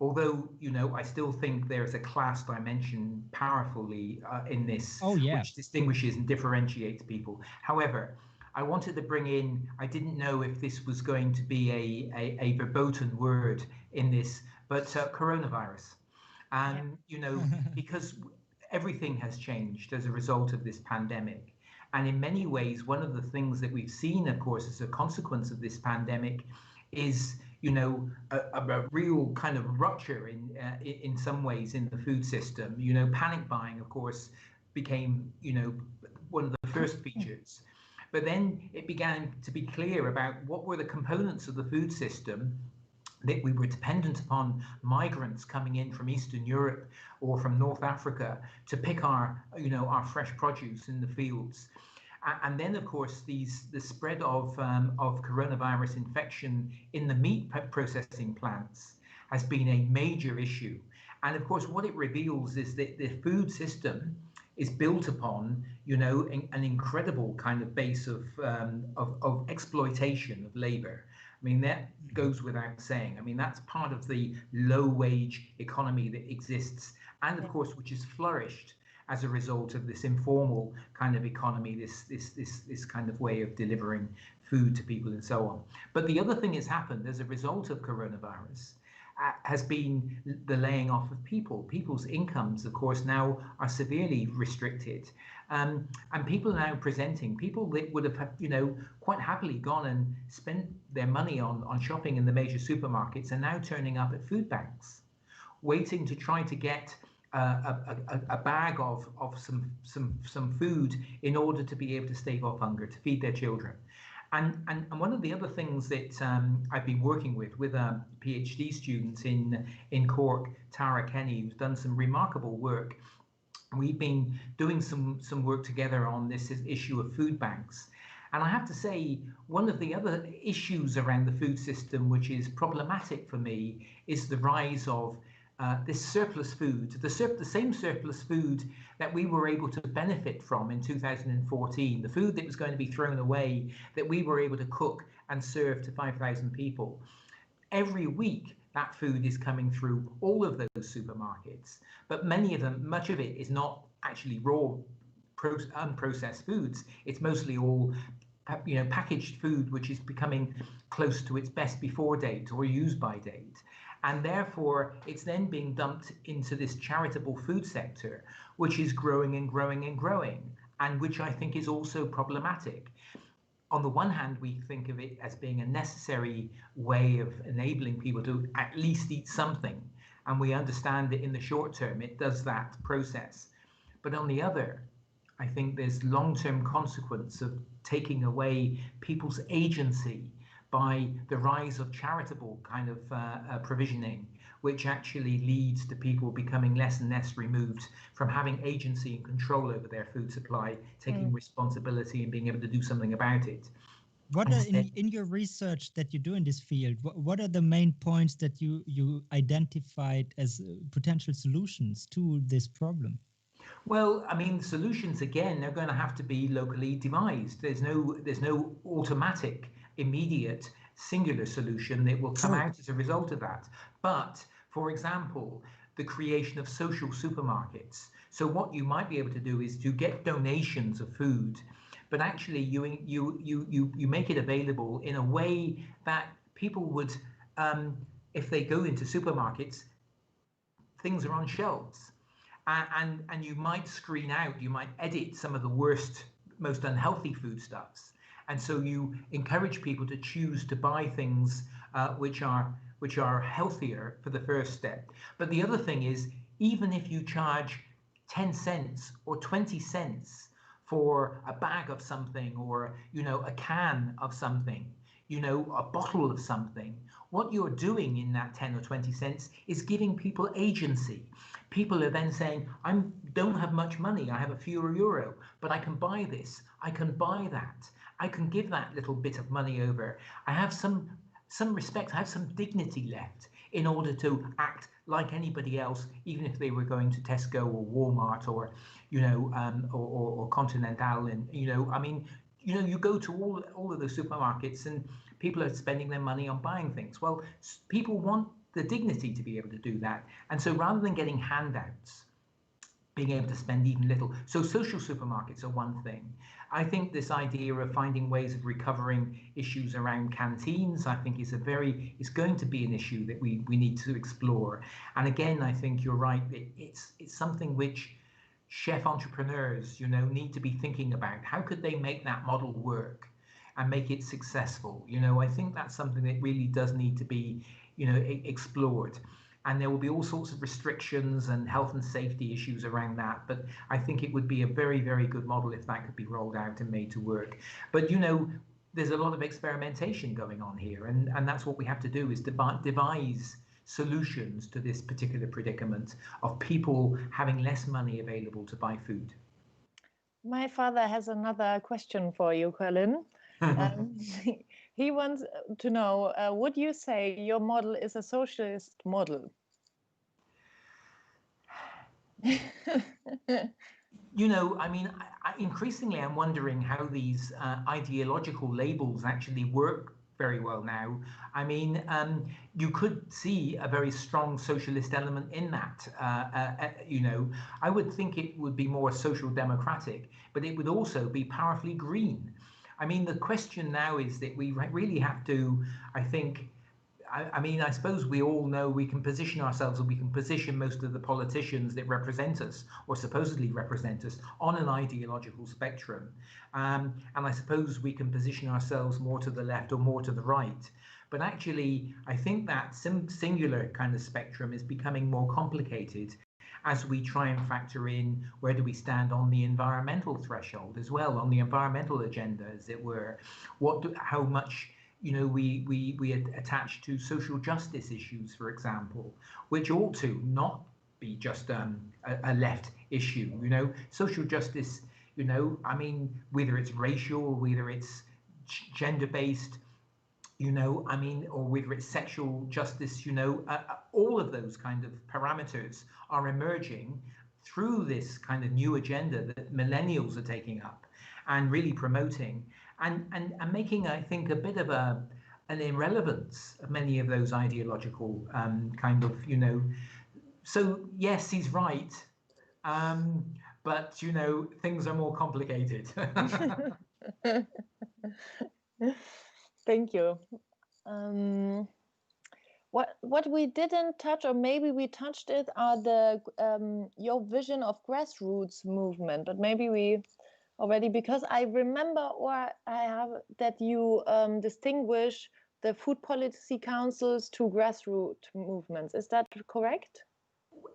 S3: Although, I still think there's a class dimension powerfully in this, which distinguishes and differentiates people. However, I wanted to bring in, I didn't know if this was going to be a verboten word in this, but coronavirus. Because everything has changed as a result of this pandemic. And in many ways, one of the things that we've seen, of course, as a consequence of this pandemic is, you know, a real kind of rupture in some ways in the food system. You know, panic buying, of course, became, you know, one of the first features. But then it began to be clear about what were the components of the food system that we were dependent upon migrants coming in from Eastern Europe or from North Africa to pick our, you know, our fresh produce in the fields. And then, of course, the spread of coronavirus infection in the meat processing plants has been a major issue. And of course, what it reveals is that the food system is built upon, you know, an incredible kind of base of exploitation of labor. I mean, that goes without saying. I mean, that's part of the low-wage economy that exists, and of course, which has flourished as a result of this informal kind of economy, this kind of way of delivering food to people and so on. But the other thing that's happened as a result of coronavirus has been the laying off of people. People's incomes, of course, now are severely restricted. And people are now presenting, people that would have, you know, quite happily gone and spent their money on shopping in the major supermarkets are now turning up at food banks, waiting to try to get a bag of some food in order to be able to stave off hunger, to feed their children. And one of the other things that I've been working with PhD students in Cork, Tara Kenny, who's done some remarkable work. We've been doing some work together on this issue of food banks. And I have to say, one of the other issues around the food system, which is problematic for me, is the rise of this surplus food, the same surplus food that we were able to benefit from in 2014, the food that was going to be thrown away, that we were able to cook and serve to 5,000 people. Every week, that food is coming through all of those supermarkets, but many of them, much of it is not actually raw, unprocessed foods. It's mostly all, you know, packaged food, which is becoming close to its best before date or use by date. And therefore, it's then being dumped into this charitable food sector, which is growing and growing and growing, and which I think is also problematic. On the one hand, we think of it as being a necessary way of enabling people to at least eat something. And we understand that in the short term, it does that process. But on the other, I think there's long-term consequence of taking away people's agency by the rise of charitable kind of provisioning, which actually leads to people becoming less and less removed from having agency and control over their food supply, taking responsibility and being able to do something about it.
S2: What are, in your research that you do in this field, what are the main points that you identified as potential solutions to this problem?
S3: Well, I mean, solutions, again, they're going to have to be locally devised. There's no automatic, immediate, singular solution that will come out as a result of that. But, for example, the creation of social supermarkets. So what you might be able to do is to get donations of food, but actually you make it available in a way that people would, if they go into supermarkets, things are on shelves. And you might screen out, you might edit some of the worst, most unhealthy foodstuffs. And so you encourage people to choose to buy things which are healthier for the first step. But the other thing is, even if you charge 10 cents or 20 cents for a bag of something, or, you know, a can of something, you know, a bottle of something, what you're doing in that 10 or 20 cents is giving people agency. People are then saying, I don't have much money, I have a few euro, but I can buy this, I can buy that, I can give that little bit of money over. I have some respect, I have some dignity left in order to act like anybody else, even if they were going to Tesco or Walmart or, you know, or Continental. And, you know, I mean, you know, you go to all of those supermarkets and people are spending their money on buying things. Well, people want the dignity to be able to do that. And so rather than getting handouts, being able to spend even little. So social supermarkets are one thing. I think this idea of finding ways of recovering issues around canteens, I think is going to be an issue that we need to explore. And again, I think you're right. It's something which chef entrepreneurs, you know, need to be thinking about. How could they make that model work? and make it successful. You know, I think that's something that really does need to be, you know, explored. And there will be all sorts of restrictions and health and safety issues around that. But I think it would be a very, very good model if that could be rolled out and made to work. But, you know, there's a lot of experimentation going on here. And that's what we have to do, is devise solutions to this particular predicament of people having less money available to buy food.
S1: My father has another question for you, Colin. He wants to know, would you say your model is a socialist model?
S3: You know, I mean, increasingly I'm wondering how these ideological labels actually work very well now. I mean, you could see a very strong socialist element in that. You know, I would think it would be more social democratic, but it would also be powerfully green. I mean, the question now is that we really have to, I think, I mean, I suppose we all know we can position ourselves, or we can position most of the politicians that represent us, or supposedly represent us, on an ideological spectrum. And I suppose we can position ourselves more to the left or more to the right. But actually, I think that singular kind of spectrum is becoming more complicated as we try and factor in where do we stand on the environmental threshold as well, on the environmental agenda, as it were. How much, you know, we attach to social justice issues, for example, which ought to not be just a left issue. You know, social justice, you know, I mean, whether it's racial, whether it's gender-based, you know, I mean, or whether it's sexual justice, you know, all of those kind of parameters are emerging through this kind of new agenda that millennials are taking up and really promoting, and making, I think, a bit of an irrelevance of many of those ideological kind of, you know. So yes, he's right, but, you know, things are more complicated.
S1: Thank you. What we didn't touch, or maybe we touched it, are the your vision of grassroots movement, but maybe we already, because I remember, or I have, that you distinguish the food policy councils to grassroots movements. Is that correct?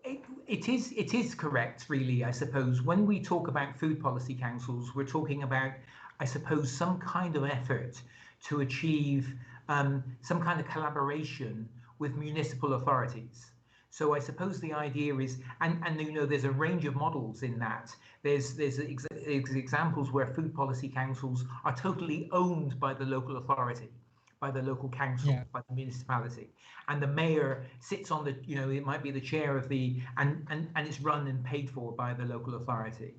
S3: It is correct, really. I suppose when we talk about food policy councils, we're talking about, I suppose, some kind of effort to achieve some kind of collaboration with municipal authorities. So I suppose the idea is, and you know, there's a range of models in that. There's examples where food policy councils are totally owned by the local authority, by the local council, yeah, by the municipality, and the mayor sits on the, you know, it might be the chair of the, and it's run and paid for by the local authority.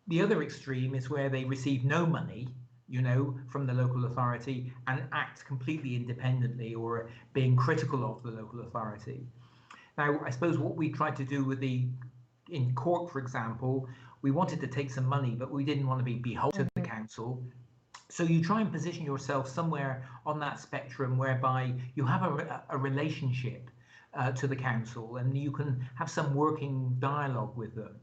S3: The other extreme is where they receive no money, you know, from the local authority and act completely independently, or being critical of the local authority. Now, I suppose what we tried to do with in Cork, for example, we wanted to take some money, but we didn't want to be beholden to the council. So you try and position yourself somewhere on that spectrum whereby you have a relationship to the council, and you can have some working dialogue with them.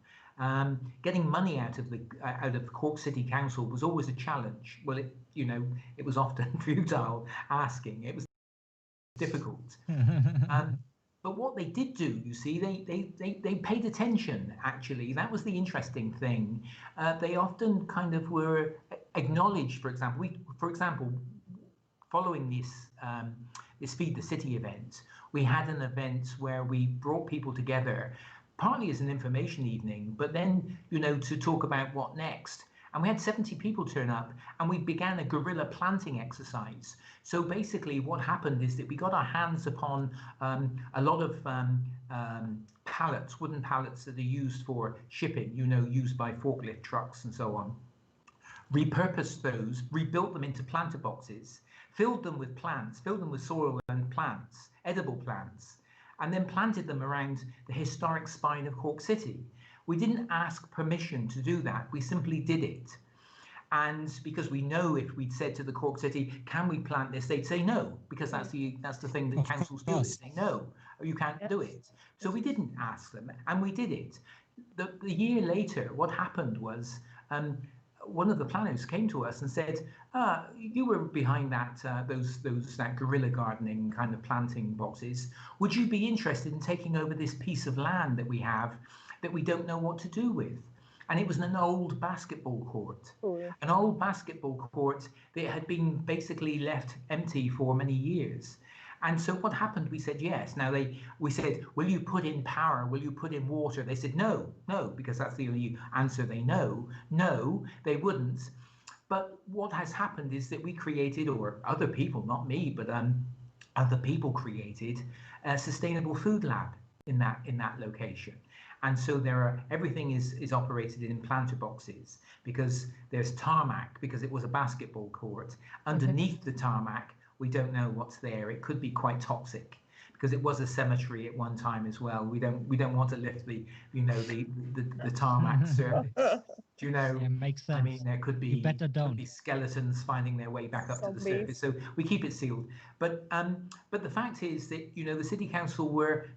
S3: Getting money out of the Cork City Council was always a challenge. Well, you know, it was often futile asking. It was difficult. But what they did do, you see, they paid attention, actually. That was the interesting thing. They often kind of were acknowledged. For example, following this Feed the City event, we had an event where we brought people together, partly as an information evening, but then, you know, to talk about what next. And we had 70 people turn up, and we began a guerrilla planting exercise. So basically what happened is that we got our hands upon a lot of pallets, wooden pallets that are used for shipping, you know, used by forklift trucks and so on. Repurposed those, rebuilt them into planter boxes, filled them with plants, filled them with soil and plants, edible plants, and then planted them around the historic spine of Cork City. We didn't ask permission to do that. We simply did it. And because we know if we'd said to the Cork City, can we plant this? They'd say no, because that's the thing that councils do. They say no, you can't do it. So we didn't ask them, and we did it. The year later, what happened was one of the planners came to us and said, you were behind that that guerrilla gardening kind of planting boxes. Would you be interested in taking over this piece of land that we have that we don't know what to do with? And it was an old basketball court, an old basketball court that had been basically left empty for many years. And so what happened, we said yes. Now we said, will you put in power? Will you put in water? They said no, because that's the only answer they know. No, they wouldn't. But what has happened is that we created, or other people, not me, but other people created a sustainable food lab in that location. And so everything is operated in planter boxes, because there's tarmac, because it was a basketball court. Underneath the tarmac, we don't know what's there. It could be quite toxic, because it was a cemetery at one time as well. We don't want to lift the tarmac surface. Do you know?
S2: Yeah, makes sense.
S3: I mean, there could be skeletons finding their way back up to the surface. So we keep it sealed. But the fact is that the City Council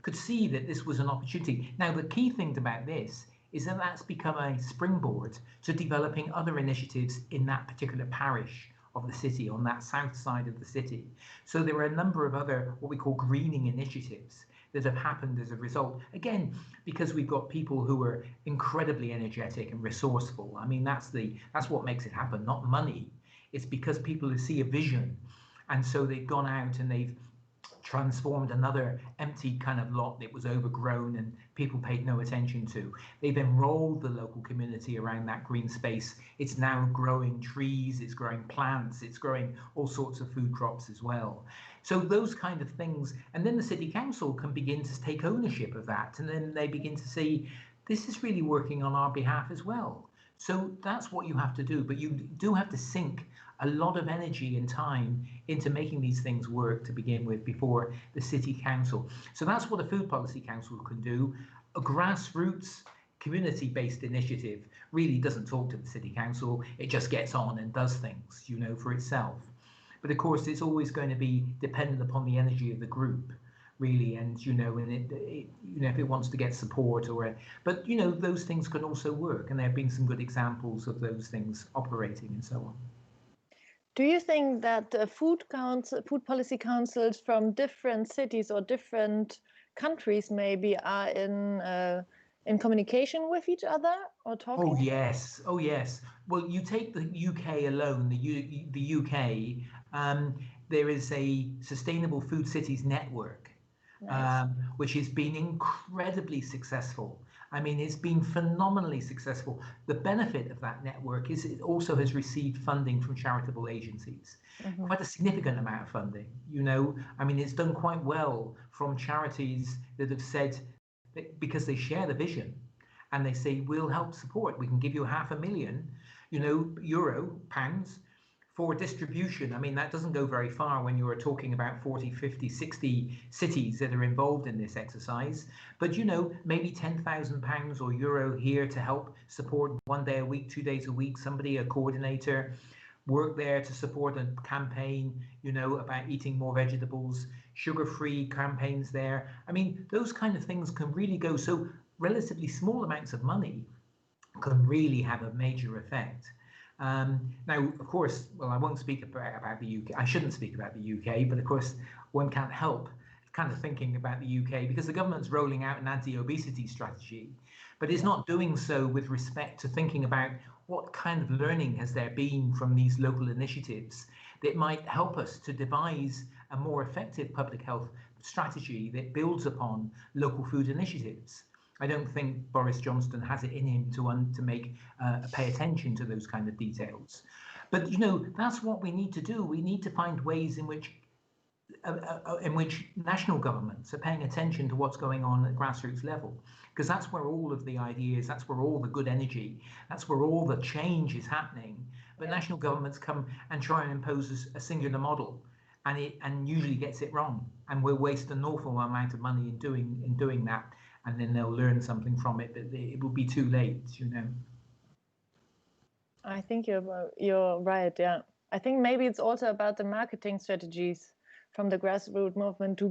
S3: could see that this was an opportunity. Now the key thing about this is that that's become a springboard to developing other initiatives in that particular parish of the city, on that south side of the city. So there are a number of other what we call greening initiatives that have happened as a result, again, because we've got people who are incredibly energetic and resourceful. I mean, that's what makes it happen, not money. It's because people who see a vision, and so they've gone out and they've transformed another empty kind of lot that was overgrown and people paid no attention to. They've enrolled the local community around that green space. It's now growing trees, it's growing plants, it's growing all sorts of food crops as well. So those kind of things, and then the City Council can begin to take ownership of that, and then they begin to see this is really working on our behalf as well. So that's what you have to do, but you do have to sink a lot of energy and time into making these things work to begin with before the City Council. So that's what a Food Policy Council can do. A grassroots community-based initiative really doesn't talk to the City Council. It just gets on and does things, for itself. But of course, it's always going to be dependent upon the energy of the group, really, and and if it wants to get support but those things can also work, and there have been some good examples of those things operating and so on.
S1: Do you think that food policy councils from different cities or different countries maybe are in communication with each other or talking?
S3: Oh yes. Well, you take the UK alone. The UK. There is a Sustainable Food Cities network, nice. Which has been incredibly successful. I mean, it's been phenomenally successful. The benefit of that network is it also has received funding from charitable agencies, quite a significant amount of funding. I mean, it's done quite well from charities that have said, because they share the vision, and they say, we'll help support. We can give you £500,000, pounds, for distribution. I mean, that doesn't go very far when you're talking about 40, 50, 60 cities that are involved in this exercise. But, maybe £10,000 or euro here to help support 1 day a week, 2 days a week, somebody, a coordinator, work there to support a campaign, about eating more vegetables, sugar-free campaigns there. I mean, those kind of things can really go. So relatively small amounts of money can really have a major effect. Now, of course, I won't speak about the UK. I shouldn't speak about the UK, but of course, one can't help kind of thinking about the UK, because the government's rolling out an anti-obesity strategy, but it's not doing so with respect to thinking about what kind of learning has there been from these local initiatives that might help us to devise a more effective public health strategy that builds upon local food initiatives. I don't think Boris Johnson has it in him to pay attention to those kind of details. But that's what we need to do. We need to find ways in which national governments are paying attention to what's going on at grassroots level, because that's where all of the ideas, that's where all the good energy, that's where all the change is happening. But national governments come and try and impose a singular model, and usually gets it wrong, and we'll waste an awful amount of money in doing that. And then they'll learn something from it, but it will be too late,
S1: I think you're right. Yeah, I think maybe it's also about the marketing strategies from the grassroots movement to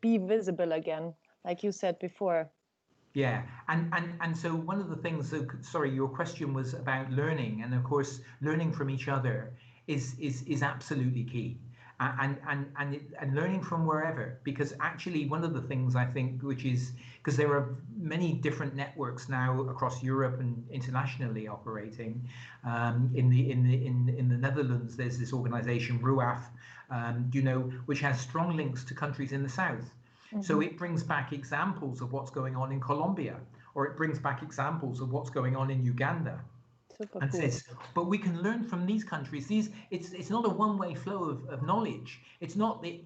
S1: be visible again, like you said before.
S3: Yeah, and so one of the things, sorry, your question was about learning, and of course, learning from each other is absolutely key, and learning from wherever, because actually one of the things I think, which is because there are many different networks now across Europe and internationally operating. In the Netherlands, there's this organisation RUAF, which has strong links to countries in the south. So it brings back examples of what's going on in Colombia, or it brings back examples of what's going on in Uganda.
S1: Super
S3: And
S1: cool.
S3: says, but we can learn from these countries. It's not a one-way flow of knowledge. It's not that,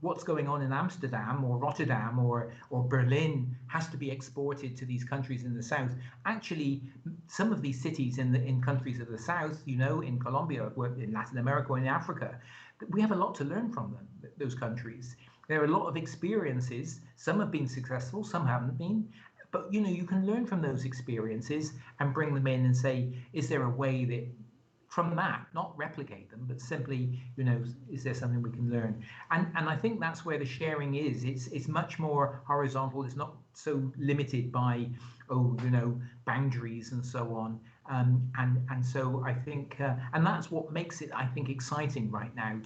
S3: what's going on in Amsterdam or Rotterdam or Berlin has to be exported to these countries in the south. Actually, some of these cities in countries of the south, in Colombia, in Latin America, or in Africa, we have a lot to learn from them, those countries. There are a lot of experiences. Some have been successful, some haven't been. But you can learn from those experiences and bring them in and say, is there a way that from that, not replicate them, but simply, is there something we can learn? And I think that's where the sharing is. It's much more horizontal. It's not so limited by, boundaries and so on. And so I think, and that's what makes it, I think, exciting right now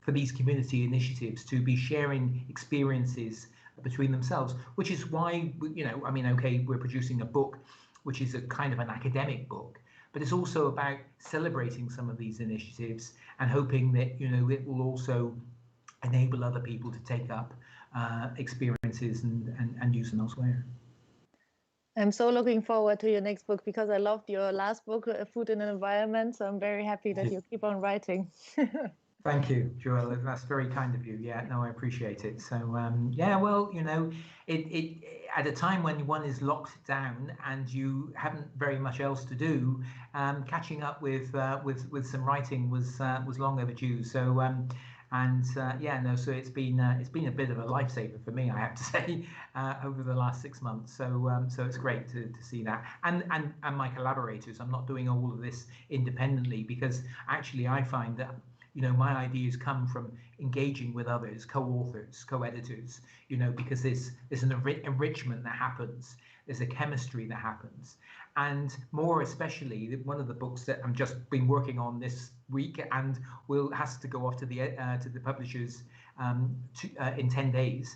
S3: for these community initiatives to be sharing experiences between themselves, which is why, we're producing a book, which is a kind of an academic book, but it's also about celebrating some of these initiatives and hoping that, it will also enable other people to take up experiences and use them elsewhere.
S1: I'm so looking forward to your next book because I loved your last book, Food and Environment. So I'm very happy that you keep on writing.
S3: Thank you, Joelle. That's very kind of you. Yeah, no, I appreciate it. So, well, it at a time when one is locked down and you haven't very much else to do, catching up with some writing was long overdue. So, so it's been a bit of a lifesaver for me, I have to say, over the last 6 months. So it's great to see that, and my collaborators. I'm not doing all of this independently because actually I find that my ideas come from engaging with others, co-authors, co-editors. Because there's an enrichment that happens. There's a chemistry that happens, and more especially one of the books that I'm just been working on this week and has to go off to the publishers in 10 days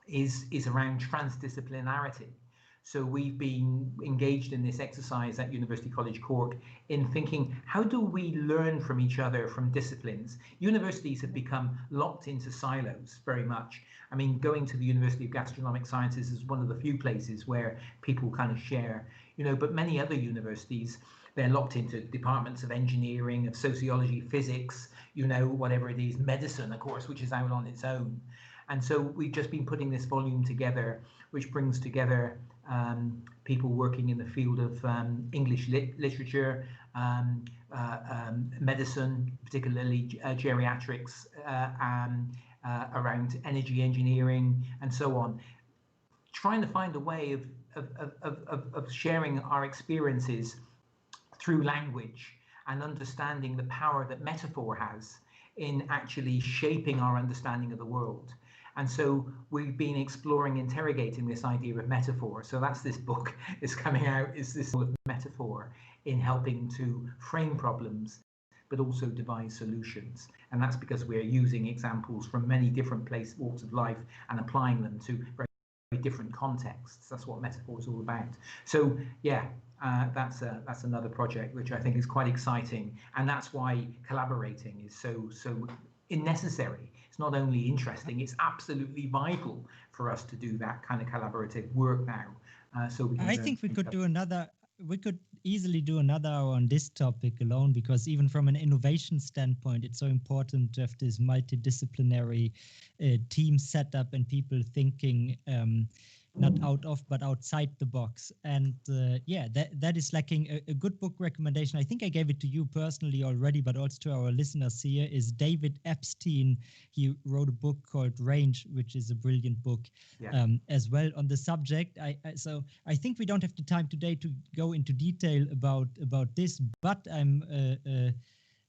S3: is around transdisciplinarity. So we've been engaged in this exercise at University College Cork in thinking, how do we learn from each other, from disciplines? Universities have become locked into silos very much. I mean, going to the University of Gastronomic Sciences is one of the few places where people kind of share, but many other universities, they're locked into departments of engineering, of sociology, physics, whatever it is, medicine, of course, which is out on its own. And so we've just been putting this volume together, which brings together people working in the field of English literature, medicine, particularly geriatrics, around energy engineering, and so on. Trying to find a way of sharing our experiences through language and understanding the power that metaphor has in actually shaping our understanding of the world. And so we've been exploring, interrogating this idea of metaphor. So that's this book is coming out, is this metaphor in helping to frame problems, but also devise solutions. And that's because we're using examples from many different walks of life and applying them to very different contexts. That's what metaphor is all about. So yeah, that's another project which I think is quite exciting. And that's why collaborating is so necessary. It's not only interesting, it's absolutely vital for us to do that kind of collaborative work now. So we can
S2: I think we could easily do another hour on this topic alone, because even from an innovation standpoint, it's so important to have this multidisciplinary team setup and people thinking not out of, but outside the box. And that is lacking. A good book recommendation, I think I gave it to you personally already, but also to our listeners here, is David Epstein. He wrote a book called Range, which is a brilliant book as well on the subject. So I think we don't have the time today to go into detail about this, but I'm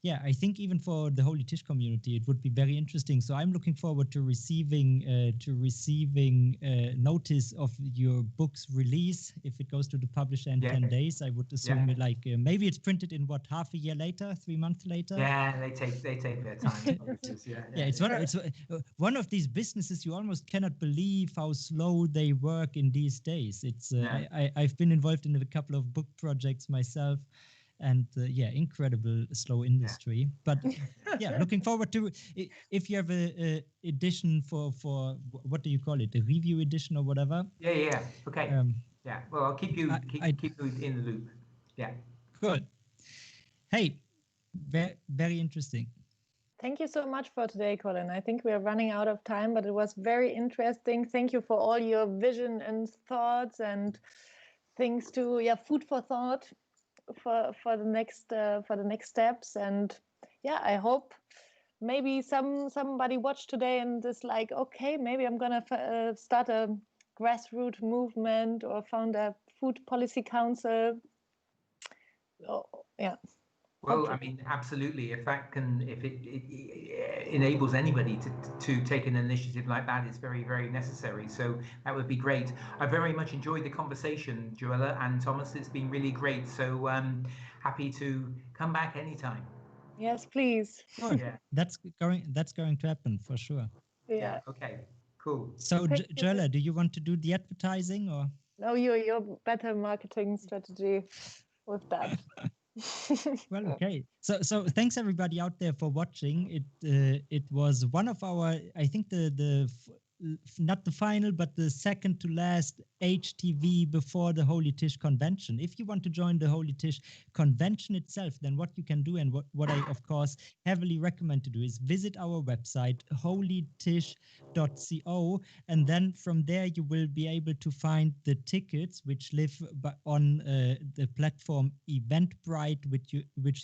S2: yeah, I think even for the Holy Tisch community, it would be very interesting. So I'm looking forward to receiving notice of your book's release. If it goes to the publisher in 10 days, I would assume maybe it's printed in what, half a year later, 3 months later.
S3: Yeah, they take their time.
S2: It's one of these businesses you almost cannot believe how slow they work in these days. It's I've been involved in a couple of book projects myself. And incredible slow industry. But looking forward to if you have a edition for what do you call it, a review edition or whatever.
S3: Okay. Well, I'll keep you in the loop.
S2: Good. Hey, very interesting.
S1: Thank you so much for today, Colin. I think we are running out of time, but it was very interesting. Thank you for all your vision and thoughts and things to food for thought for the next steps. And I hope maybe somebody watched today and is like, okay, maybe I'm gonna start a grassroots movement or found a food policy council.
S3: Well, I mean, absolutely. If it enables anybody to take an initiative like that, it's very, very necessary. So that would be great. I very much enjoyed the conversation, Joella and Thomas. It's been really great. So happy to come back anytime.
S1: Yes, please.
S2: Sure. That's going to happen for sure.
S1: Yeah.
S3: Okay. Cool.
S2: So Joella, do you want to do the advertising or?
S1: No, your better marketing strategy with that.
S2: Well, okay. So thanks everybody out there for watching. It was one of our, I think the not the final, but the second to last HTV before the Holy Tisch Convention. If you want to join the Holy Tisch Convention itself, then what you can do, and what I, of course, heavily recommend to do, is visit our website, holytisch.co, and then from there you will be able to find the tickets which live on the platform Eventbrite, which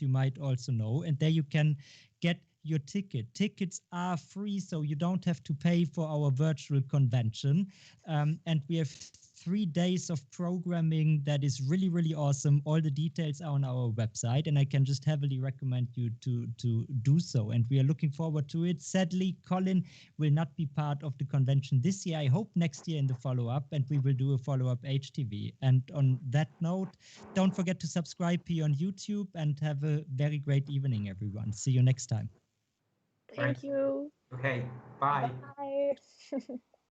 S2: you might also know, and there you can get your ticket. Tickets are free, so you don't have to pay for our virtual convention. And we have 3 days of programming that is really, really awesome. All the details are on our website, and I can just heavily recommend you to do so. And we are looking forward to it. Sadly, Colin will not be part of the convention this year. I hope next year in the follow-up, and we will do a follow-up HTV. And on that note, don't forget to subscribe here on YouTube, and have a very great evening, everyone. See you next time.
S1: Thank you.
S3: Okay, bye.
S1: Bye.